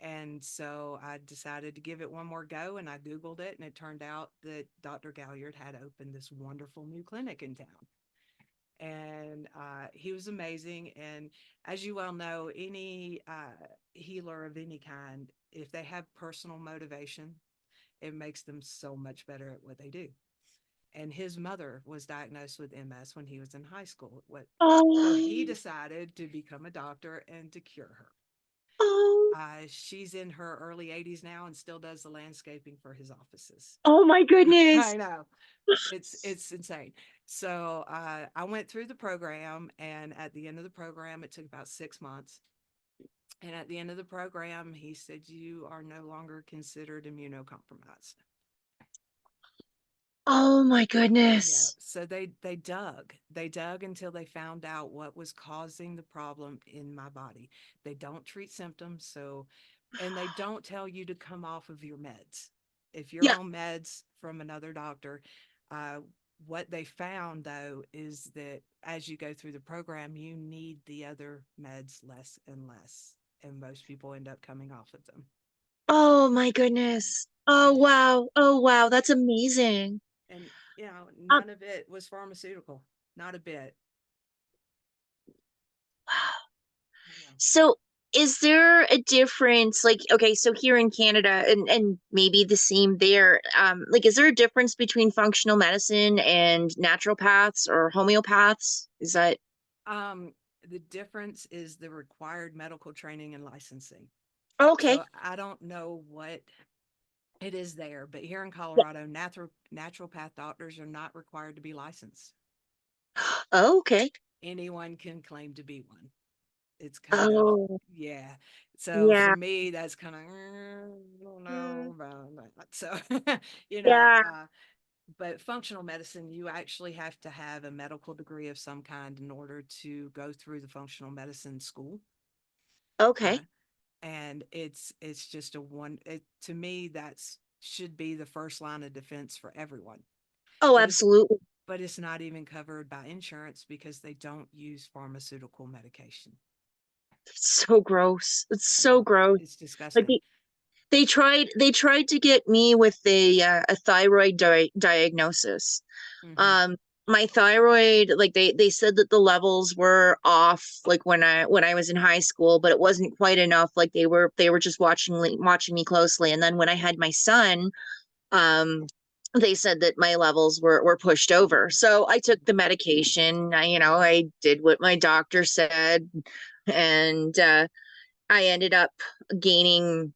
And so I decided to give it one more go, and I Googled it, and it turned out that Dr. Galliard had opened this wonderful new clinic in town. And he was amazing. And as you well know, any healer of any kind, if they have personal motivation, it makes them so much better at what they do. And his mother was diagnosed with MS when he was in high school. So he Oh, decided to become a doctor and to cure her. oh, She's in her early 80s now and still does the landscaping for his offices. oh my I goodness. know. It's insane. So I went through the program, and at the end of the program, it took about 6 months. And at the end of the program, he said, "You are no longer considered immunocompromised." Oh my Yeah. goodness. So they dug until they found out what was causing the problem in my body. They don't treat symptoms. So, and they don't tell you to come off of your meds. If you're Yeah. on meds from another doctor, uh, what they found though is that as you go through the program, you need the other meds less and less. And most people end up coming off of them. Oh my goodness. Oh Yeah. wow. Oh wow. That's amazing. And, Um, none of it was pharmaceutical, not a bit. I know. so is there a difference, like, okay, so here in Canada, and maybe the same there, like, is there a difference between functional medicine and naturopaths or homeopaths? Is that Um, the difference is the required medical training and licensing. okay? So I don't know what it is there, but here in Yeah. Colorado, naturopath doctors are not required to be licensed. Oh, okay. Anyone can claim to be one. It's kind of, Oh, yeah. So for yeah. me, that's kind of, I don't Mm, know about that. So, you know, yeah. uh, but functional medicine, you actually have to have a medical degree of some kind in order to go through the functional medicine school. Uh, Okay. and it's just to me that's should be the first line of defense for everyone. Oh, But it's absolutely. but it's not even covered by insurance because they don't use pharmaceutical medication. It's so gross. It's so Yeah, gross. it's Like disgusting. they tried to get me with a thyroid diagnosis. Hmm. Um, my thyroid, like they said that the levels were off, like when I was in high school, but it wasn't quite enough. Like they were just watching me closely. And then when I had my son, um, they said that my levels were pushed over. So I took the medication. I did what my doctor said, and I ended up gaining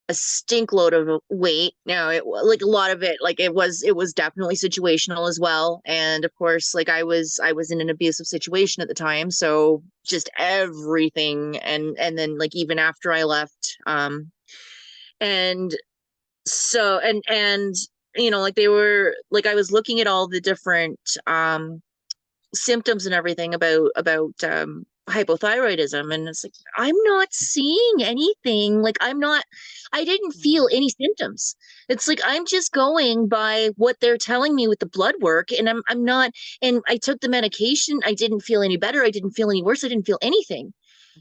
a stink load of weight. Now it like a lot of it, like it was definitely situational as well. And of course, like I was in an abusive situation at the time, so just everything. And then like even after I left, and so and like they were like I was looking at all the different symptoms and everything about hypothyroidism, and it's like I'm not seeing anything. Like I didn't feel Hmm. any symptoms. It's like I'm just going by what they're telling me with the blood work, and I'm not. And I took the medication, I didn't feel any better, I didn't feel any worse, I didn't feel anything.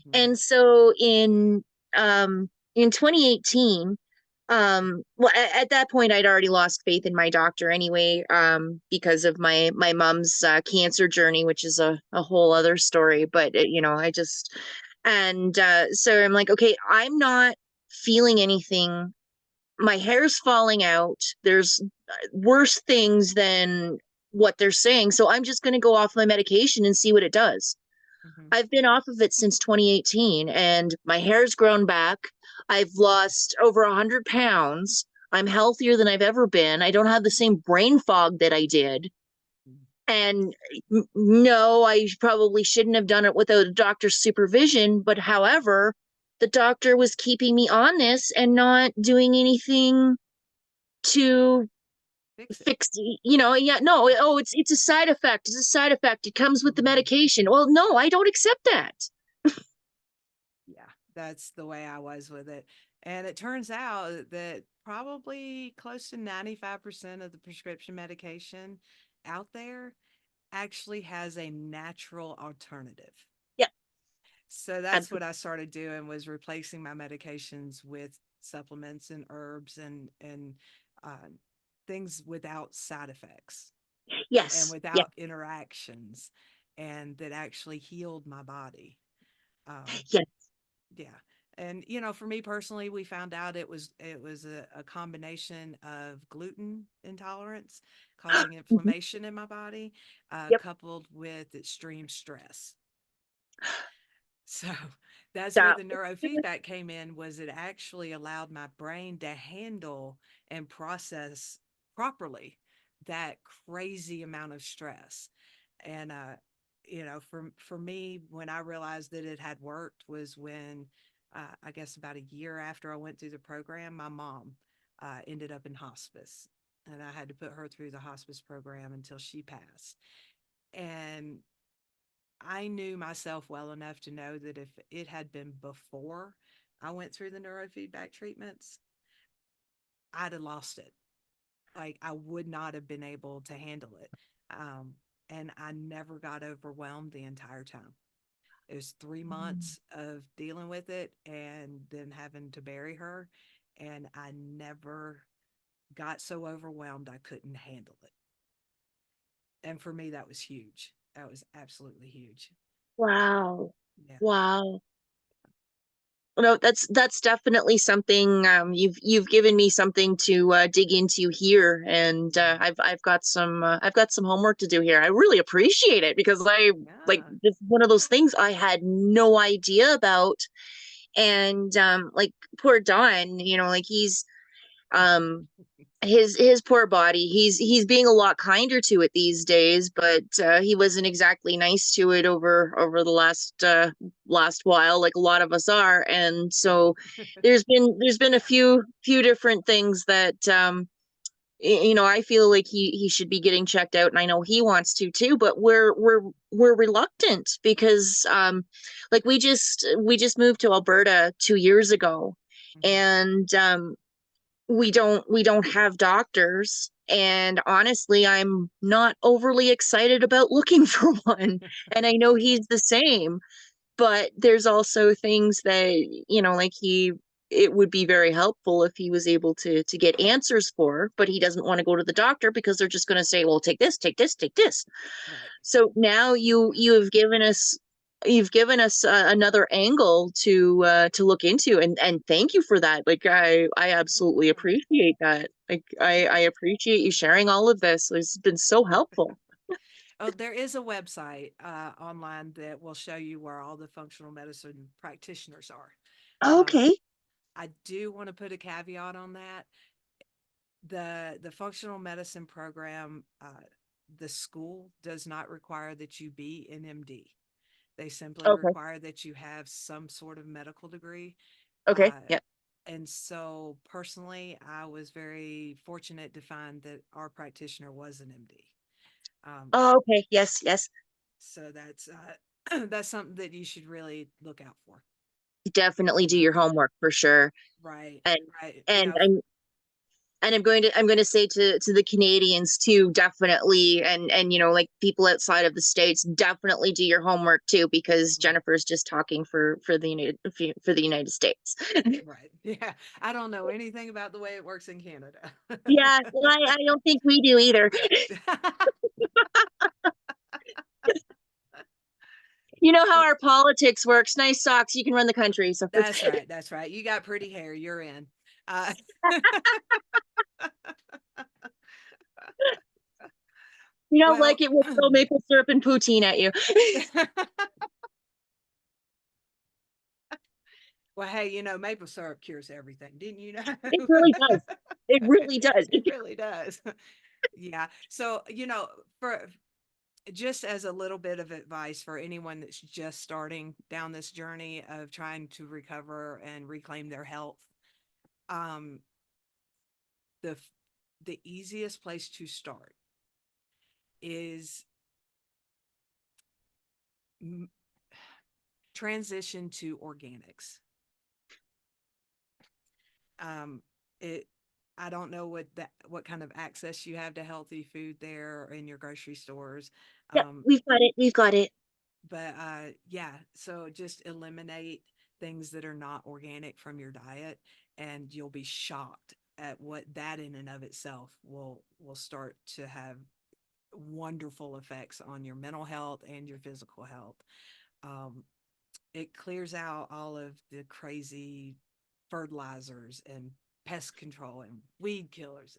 Hmm. And so in 2018, well, at that point I'd already lost faith in my doctor anyway, because of my mom's cancer journey, which is a whole other story. But I just, and so I'm like, okay, I'm not feeling anything. My hair's falling out. There's worse things than what they're saying, so I'm just going to go off my medication and see what it does. Hmm. I've been off of it since 2018, and my hair's grown back. I've lost over 100 pounds. I'm healthier than I've ever been. I don't have the same brain fog that I did. And no, I probably shouldn't have done it without a doctor's supervision. But however, the doctor was keeping me on this and not doing anything to Fix it. fix, yeah, no, oh, it's a side effect. It's a side effect. It comes with the Hmm. medication. Well, no, I don't accept that. Yeah, that's the way I was with it. And it turns out that probably close to 95% of the prescription medication out there actually has a natural alternative. Yeah, So that's what absolutely. I started doing, was replacing my medications with supplements and herbs and uh, things without side effects and Yes. Yeah. without interactions, and that actually healed my body. Um, Yeah. yeah. And for me personally, we found out it was a combination of gluten intolerance causing Mhm. inflammation in my body, Yep. coupled with extreme stress. So that's where That. the neurofeedback came in, was it actually allowed my brain to handle and process properly that crazy amount of stress. And for me, when I realized that it had worked was when I guess about a year after I went through the program, my mom ended up in hospice. And I had to put her through the hospice program until she passed. And I knew myself well enough to know that if it had been before I went through the neurofeedback treatments, I'd have lost it. Like, I would not have been able to handle it. Um, and I never got overwhelmed the entire time. It was 3 months of dealing with it and then having to bury her. And I never got so overwhelmed I couldn't handle it. And for me, that was huge. That was absolutely huge. Wow. Yeah. Wow. No, that's definitely something, you've given me something to dig into here, and Mhm. I've got some homework to do here. I really appreciate it because I like Yeah. this is one of those things I had no idea about, and like poor Don, like um his poor body, he's being a lot kinder to it these days, but he wasn't exactly nice to it over the last while, like a lot of us are. And so there's been a few different things that I feel like he should be getting checked out, and I know he wants to too, but we're reluctant because like we just moved to Alberta 2 years ago, Mhm. and we don't have doctors, and honestly I'm not overly excited about looking for one, and I know he's the same, but there's also things that like it would be very helpful if he was able to get answers for, but he doesn't want to go to the doctor because they're just going to say, well, take this, take this, take this. Right. So now you've given us another angle to look into, and thank you for that. Like I absolutely Yeah. appreciate that. Like I appreciate you sharing all of this. It's been so helpful. Oh, there is a website online that will show you where all the functional medicine practitioners are. Um, Okay. I do want to put a caveat on that. The functional medicine program, the school does not require that you be an MD. They simply Okay. require that you have some sort of medical degree. Okay. Uh, Yeah. and so personally, I was very fortunate to find that our practitioner was an MD. Um, Oh, okay. Yes, yes. so that's that's something that you should really look out for. Definitely You do know, your homework for sure. right, And right. and I'm going to say to the Canadians too, definitely, and like people outside of the states, definitely do your homework too, because right, Jennifer's just talking for the United States. right. Yeah, I don't know anything about the way it works in Canada. Yeah, well, I don't think we do either. You know how our politics works. Nice socks, you can run the country. So That's right. That's right. You got pretty hair. You're in. Uh, you don't well, like it, we'll throw maple syrup and poutine at you. well, hey, maple syrup cures everything. Didn't you know? It really does. It really does. It really does. Yeah. So, for just as a little bit of advice for anyone that's just starting down this journey of trying to recover and reclaim their health, um, the the easiest place to start is transition to organics. It I don't know what kind of access you have to healthy food there or in your grocery stores. Yep, Um, we've got it. We've got it. but yeah, so just eliminate things that are not organic from your diet, and you'll be shocked at what that in and of itself will start to have wonderful effects on your mental health and your physical health. Um, it clears out all of the crazy fertilizers and pest control and weed killers,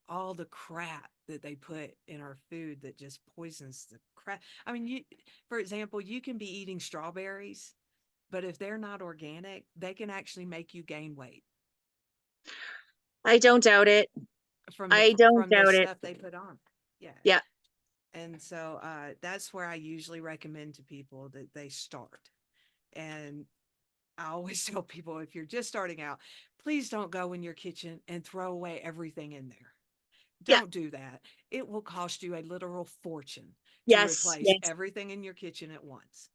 all the crap that they put in our food that just poisons the crap. I mean, for example, you can be eating strawberries, but if they're not organic, they can actually make you gain weight I don't doubt it. from I don't from the doubt it. stuff they put on. Yeah. Yeah. And so that's where I usually recommend to people that they start. And I always tell people, if you're just starting out, please don't go in your kitchen and throw away everything in there. Yeah. Don't do that. It will cost you a literal fortune to Yes. replace Yes. everything in your kitchen at once.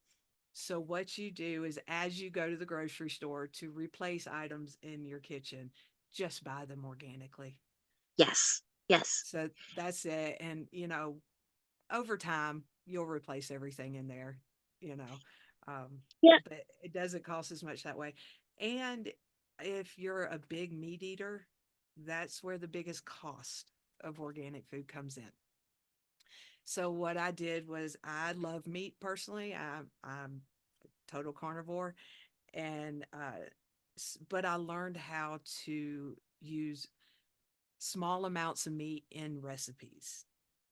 So, what you do is, as you go to the grocery store to replace items in your kitchen, just buy them organically. Yes. Yes. So, that's it. And, over time, you'll replace everything in there, you know, um, Yeah. but it doesn't cost as much that way. And if you're a big meat eater, that's where the biggest cost of organic food comes in. So what I did was, I love meat personally. I'm total carnivore, and but I learned how to use small amounts of meat in recipes.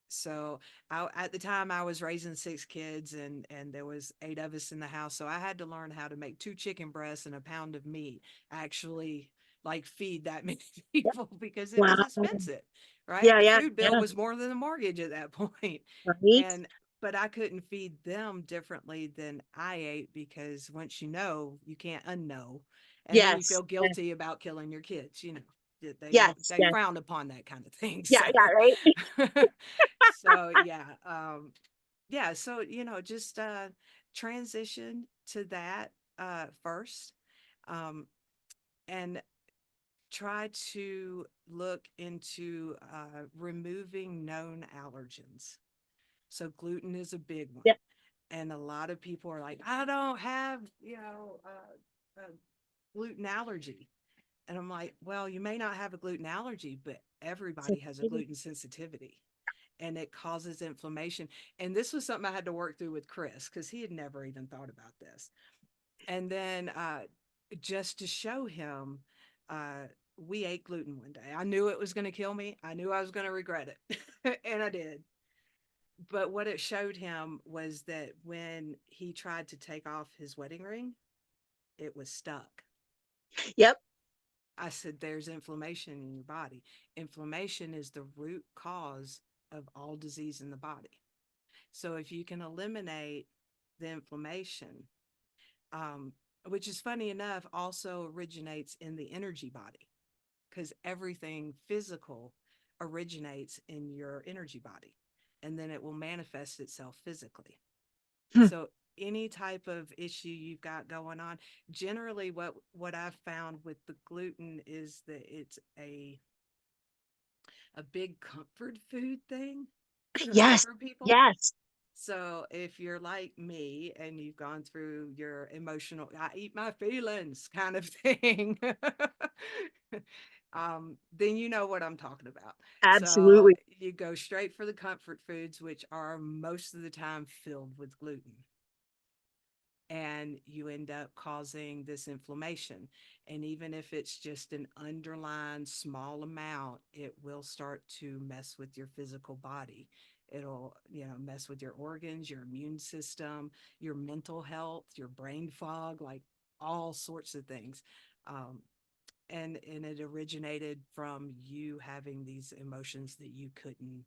So at the time I was raising six kids, and there was eight of us in the house. So I had to learn how to make two chicken breasts and a pound of meat actually like feed that many Yeah. people, because it was Wow. expensive, right? Yeah. The Yeah. food bill Yeah. was more than the mortgage at that point. Right. And but I couldn't feed them differently than I ate, because once you know, you can't unknow. And then you Yes. feel guilty about killing your kids, they don't Yes. they Yes. frown upon that kind of thing. Yeah. So Yeah. Right. so yeah, so just transition to that first, um and try to look into removing known allergens. So gluten is a big one, Yeah. and a lot of people are like, I don't have a gluten allergy. And I'm like, well, you may not have a gluten allergy, but everybody has a gluten sensitivity, and it causes inflammation. And this was something I had to work through with Chris, because he had never even thought about this. And then just to show him, uh, we ate gluten one day. I knew it was going to kill me. I knew I was going to regret it. And I did. But what it showed him was that when he tried to take off his wedding ring, it was stuck. Yep. I said, there's inflammation in your body. Inflammation is the root cause of all disease in the body. So if you can eliminate the inflammation, um, which is funny enough, also originates in the energy body, because everything physical originates in your energy body, and then it will manifest itself physically. Hmm. So any type of issue you've got going on, generally what I've found with the gluten is that it's a big comfort food thing Yes. for people. Yes. So if you're like me and you've gone through your emotional, I eat my feelings kind of thing, then you know what I'm talking about. So Absolutely. you go straight for the comfort foods, which are most of the time filled with gluten, and you end up causing this inflammation. And even if it's just an underlying small amount, it will start to mess with your physical body. It'll, mess with your organs, your immune system, your mental health, your brain fog, like all sorts of things. Um, and it originated from you having these emotions that you couldn't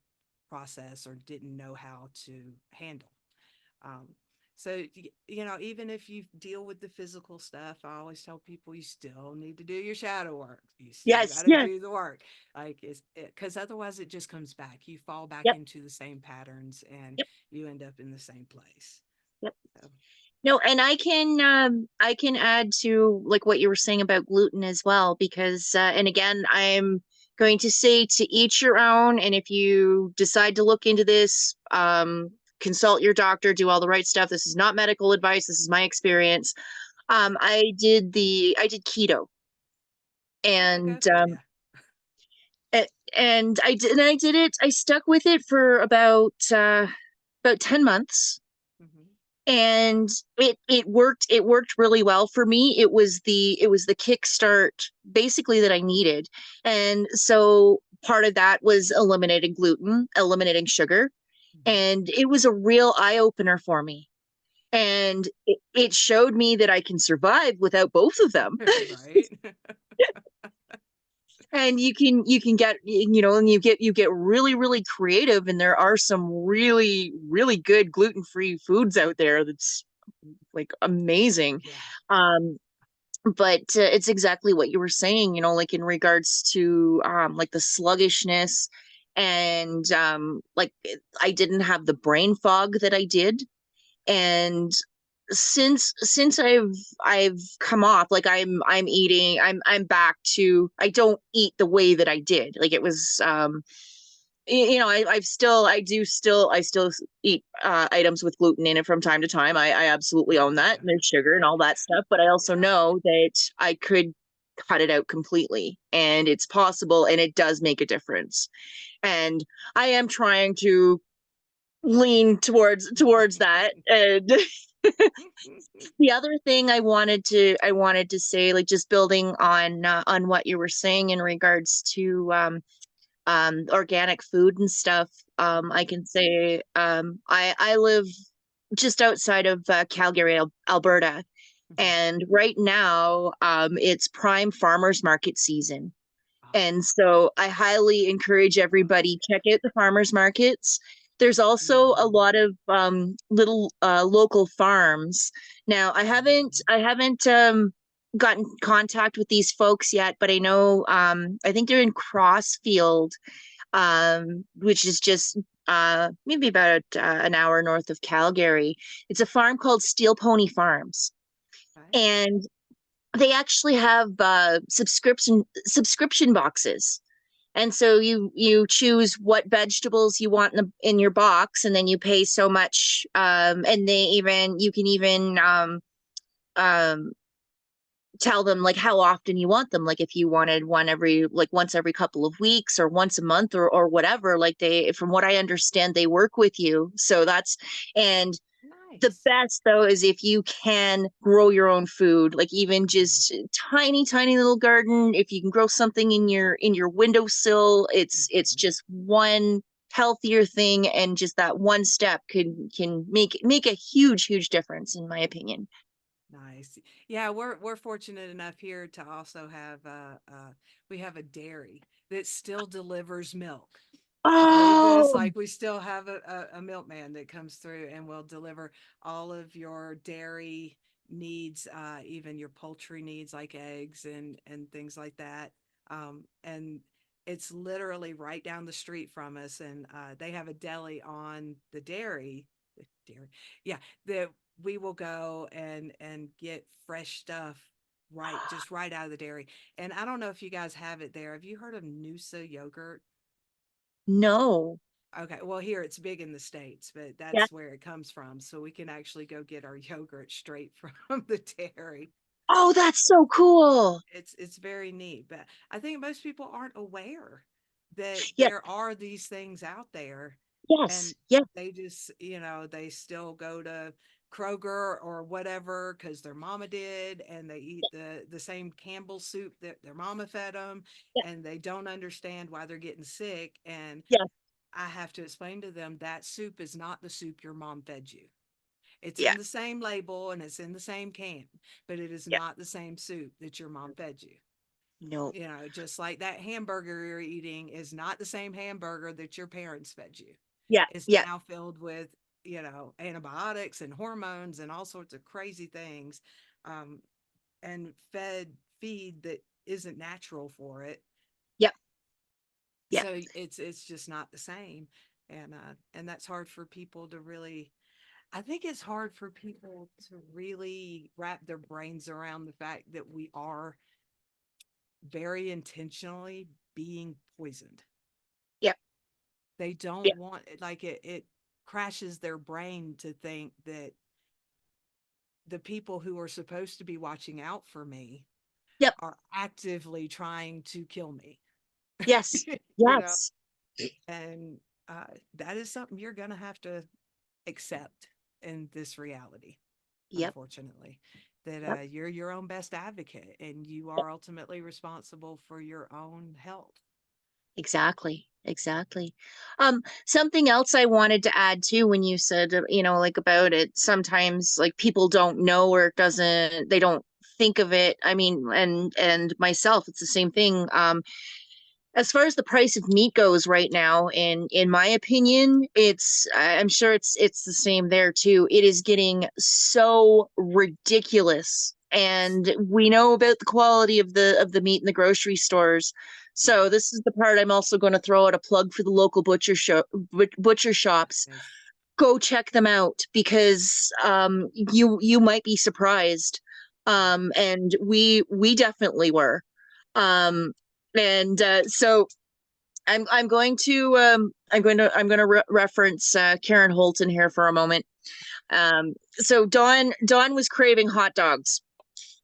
process or didn't know how to handle. Um, so, even if you deal with the physical stuff, I always tell people you still need to do your shadow work. You still Yes. got to Yes. do the work. Like, because otherwise it just comes back. You fall back Yep. into the same patterns, and Yep. you end up in the same place. Yep. So, No, and I can add to like what you were saying about gluten as well, because and again, I'm going to say to each your own, and if you decide to look into this, consult your doctor, do all the right stuff. This is not medical advice, this is my experience. I did keto, Oh, good and for you. I did it, I stuck with it for about 10 months, Hmm. and it worked really well for me. It was the kickstart basically that I needed. And so part of that was eliminating gluten, eliminating sugar, Hmm. and it was a real eye opener for me. And it showed me that I can survive without both of them. Right. And you can get, you know, and you get really really creative, and there are some really really good gluten-free foods out there that's like amazing. Yeah. um but it's exactly what you were saying, you know, like in regards to like the sluggishness, and like I didn't have the brain fog that I did. And since I've come off, like I'm eating, I'm back to, I don't eat the way that I did. Like it was you know, I still eat items with gluten in it from time to time. I absolutely own that. And there's sugar and all that stuff, but I also Yeah. know that I could cut it out completely, and it's possible, and it does make a difference. And I am trying to lean towards that. And the other thing I wanted to say, like just building on what you were saying in regards to organic food and stuff. I Mhm. can say I live just outside of Calgary, Alberta, Mhm. and right now it's prime farmers market season. Oh, And so I highly encourage love everybody, it. check out the farmers markets. There's also a Mhm. lot of little local farms. Now Mhm. I haven't gotten contact with these folks yet, but I know I think they're in Crossfield, which is just maybe about an hour north of Calgary. It's a farm called Steel Pony Farms, Okay. and they actually have subscription boxes. And so you choose what vegetables you want in your box, and then you pay so much. And they even you can even um, tell them like how often you want them. Like if you wanted one every, like once every couple of weeks or once a month, or whatever. Like they, from what I understand, they work with you. So that's, and the Nice. best though is if you can grow your own food, like even Mhm. just tiny little garden. If you can grow something in your windowsill, it's Mhm. just one healthier thing, and just that one step can make a huge difference, in my opinion. Nice. Yeah, we're fortunate enough here to also have we have a dairy that still delivers milk. Believe this, Oh, like we still have a milkman that comes through and will deliver all of your dairy needs, even your poultry needs like eggs and things like that. And it's literally right down the street from us, and they have a deli on the dairy, yeah, that we will go and get fresh stuff right out of the dairy. And I don't know if you guys have it there. Have you heard of Noosa yogurt? no. Okay, well here it's big in the States, but Yeah. that's where it comes from. So we can actually go get our yogurt straight from the dairy. Oh, that's so cool. It's very neat, but I think most people aren't aware that Yeah. there are these things out there, and Yes. Yeah. they just, they still go to Kroger or whatever because their mama did, and they eat the same Campbell soup that their mama fed them, Yeah. and they don't understand why they're getting sick. And Yeah. I have to explain to them that soup is not the soup your mom fed you. It's Yeah. in the same label and it's in the same can, but it is Yeah. not the same soup that your mom fed you. No. Just like that hamburger you're eating is not the same hamburger that your parents fed you. Yeah. It's Yeah. now filled with, antibiotics and hormones and all sorts of crazy things, um, and feed that isn't natural for it. Yeah. Yeah. So it's just not the same. And that's hard for people to really I think it's hard for people to really wrap their brains around the fact that we are very intentionally being poisoned. Yep. They don't Yep. want like it crashes their brain to think that the people who are supposed to be watching out for me Yep. are actively trying to kill me. Yes. you know, Yes. and that is something you're going to have to accept in this reality, Yep. unfortunately, that Yep. you're your own best advocate and you Yep. are ultimately responsible for your own health. Exactly. Exactly. Something else I wanted to add too, when you said, like about it, sometimes like people don't know, or it doesn't, they don't think of it. I mean, and myself, it's the same thing. As far as the price of meat goes right now, in my opinion, I'm sure it's the same there too. It is getting so ridiculous, and we know about the quality of the meat in the grocery stores. So Yeah. this is the part I'm also going to throw out a plug for the local butcher shops. Yes. Go check them out, because you might be surprised. And we definitely were. Um, and so I'm going to reference Karen Holton here for a moment. So Dawn was craving hot dogs,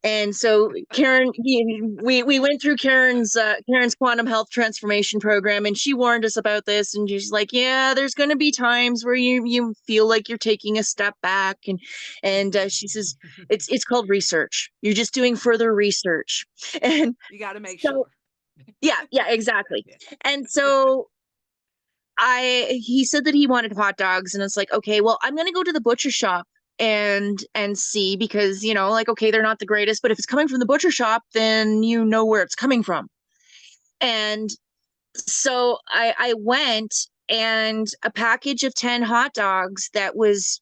and so Karen, we went through Karen's quantum health transformation program, and she warned us about this, and she's like, yeah, there's going to be times where you feel like you're taking a step back, and she says it's called research. You're just doing further research, and You got to make so sure. yeah, exactly. Yeah. And so he said that he wanted hot dogs, and it's like, okay, well, I'm gonna go to the butcher shop and see, because like, okay, they're not the greatest, but if it's coming from the butcher shop, then you know where it's coming from. And so I went, and a package of 10 hot dogs, it was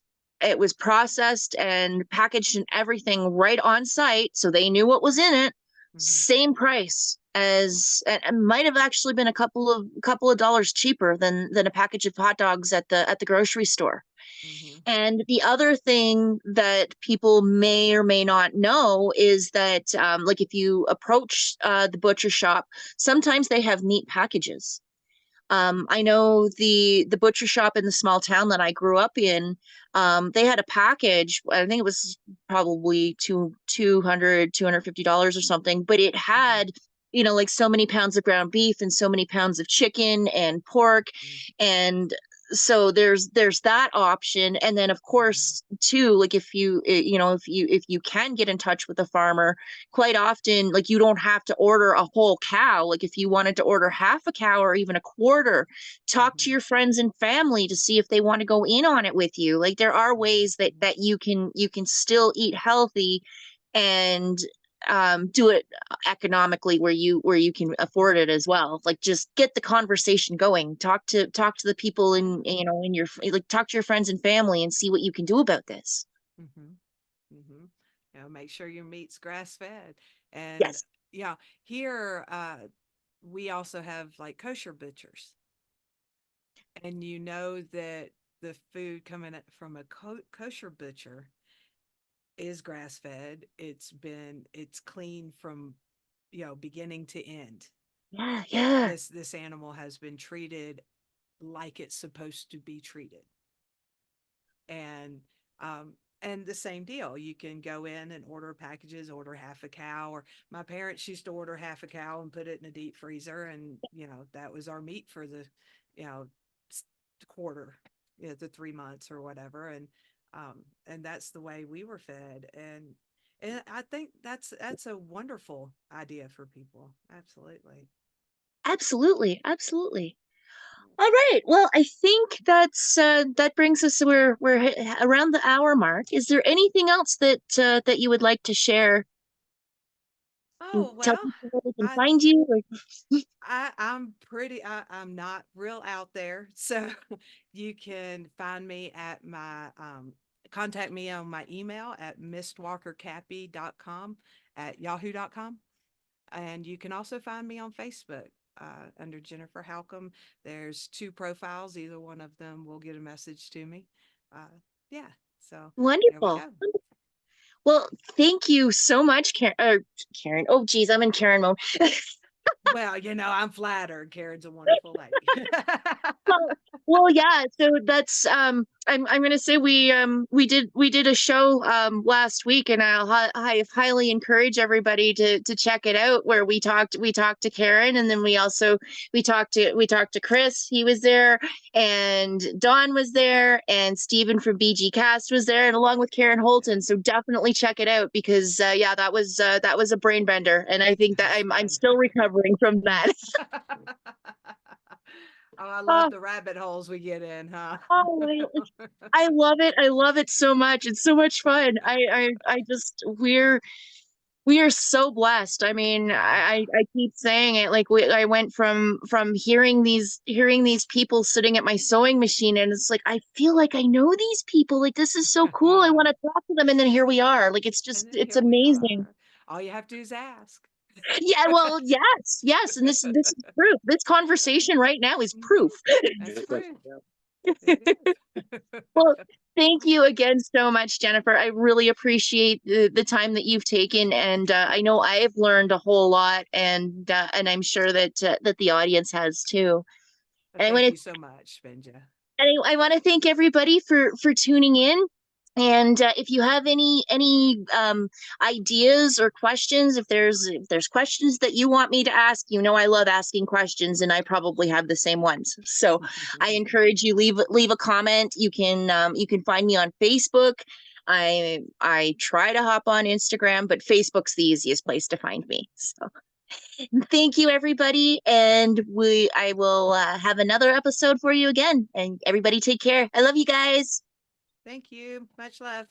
processed and packaged and everything right on site, so they knew what was in it. Hmm. Same price as, and it might have actually been a couple of dollars cheaper than a package of hot dogs at the grocery store. Hmm. And the other thing that people may or may not know is that, like, if you approach the butcher shop, sometimes they have neat packages. I know the butcher shop in the small town that I grew up in. They had a package. I think it was probably $250 or something, but it Hmm. had, like, so many pounds of ground beef and so many pounds of chicken and pork, and so there's that option. And then, of Hmm. course, too, like, if you can get in touch with a farmer, quite often, like, you don't have to order a whole cow. Like, if you wanted to order half a cow or even a quarter, talk to Hmm. your friends and family to see if they want to go in on it with you. Like, there are ways Hmm. that you can still eat healthy, and do it economically, where you can afford it as well. Like, just get the conversation going. Talk to the people Yeah. in your, like, talk to your friends and family and see what you can do about this. Hmm. Hmm. Make sure your meat's grass fed. And Yes. yeah, here we also have like kosher butchers. And that the food coming from a kosher butcher is grass fed. It's clean from, beginning to end. Yeah. Yeah. This animal has been treated like it's supposed to be treated. And the same deal. You can go in and order packages, order half a cow, or my parents used to order half a cow and put it in a deep freezer, and that was our meat for the you know quarter, the 3 months or whatever, and that's the way we were fed, and I think that's a wonderful idea for people. Absolutely. Absolutely. Absolutely. All right. Well, I think that brings us, around the hour mark. Is there anything else that you would like to share? And Oh tell well, people where they can I find you? I'm not real out there. So you can find me at my contact me on my email at mistwalkercappy.com at yahoo.com. And you can also find me on Facebook under Jennifer Halcome. There's two profiles. Either one of them will get a message to me. Uh, yeah. So there we Wonderful. go. Well, thank you so much, Karen. Oh, geez, I'm in Karen mode. Well, I'm flattered. Karen's a wonderful lady. Well, yeah. So that's I'm gonna say we did a show last week, and I highly encourage everybody to check it out. Where we talked to Karen, and then we talked to Chris. He was there, and Dawn was there, and Stephen from BG Cast was there, and along with Karen Holton. So definitely check it out because yeah, that was a brain bender, and I think that That's I'm fun. still recovering from that. Oh, I love Oh, the rabbit holes we get in, huh? oh, I love it. I love it so much. It's so much fun. I just we are so blessed. I mean, I keep saying it. Like I went from hearing these people sitting at my sewing machine, and it's like I feel like I know these people. Like this is so cool. I want to talk to them, and then here we are. Like And then it's here we amazing. are. All you have to do is ask. Yeah. Well, yes, yes, and this is proof. This conversation right now is Mhm. proof. That's proof. It is. Well, thank you again so much, Jennifer. I really appreciate the time that you've taken, and I know I've learned a whole lot, and I'm sure that the audience has too. Well, And I thank want you so much, Spinja. I want to thank everybody for tuning in. And if you have any ideas or questions, if there's questions that you want me to ask, I love asking questions, and I probably have the same ones. So I encourage you leave a comment. You can find me on Facebook. I try to hop on Instagram, but Facebook's the easiest place to find me. So thank you, everybody, and I will have another episode for you again. And everybody, take care. I love you guys. Thank you. Much love.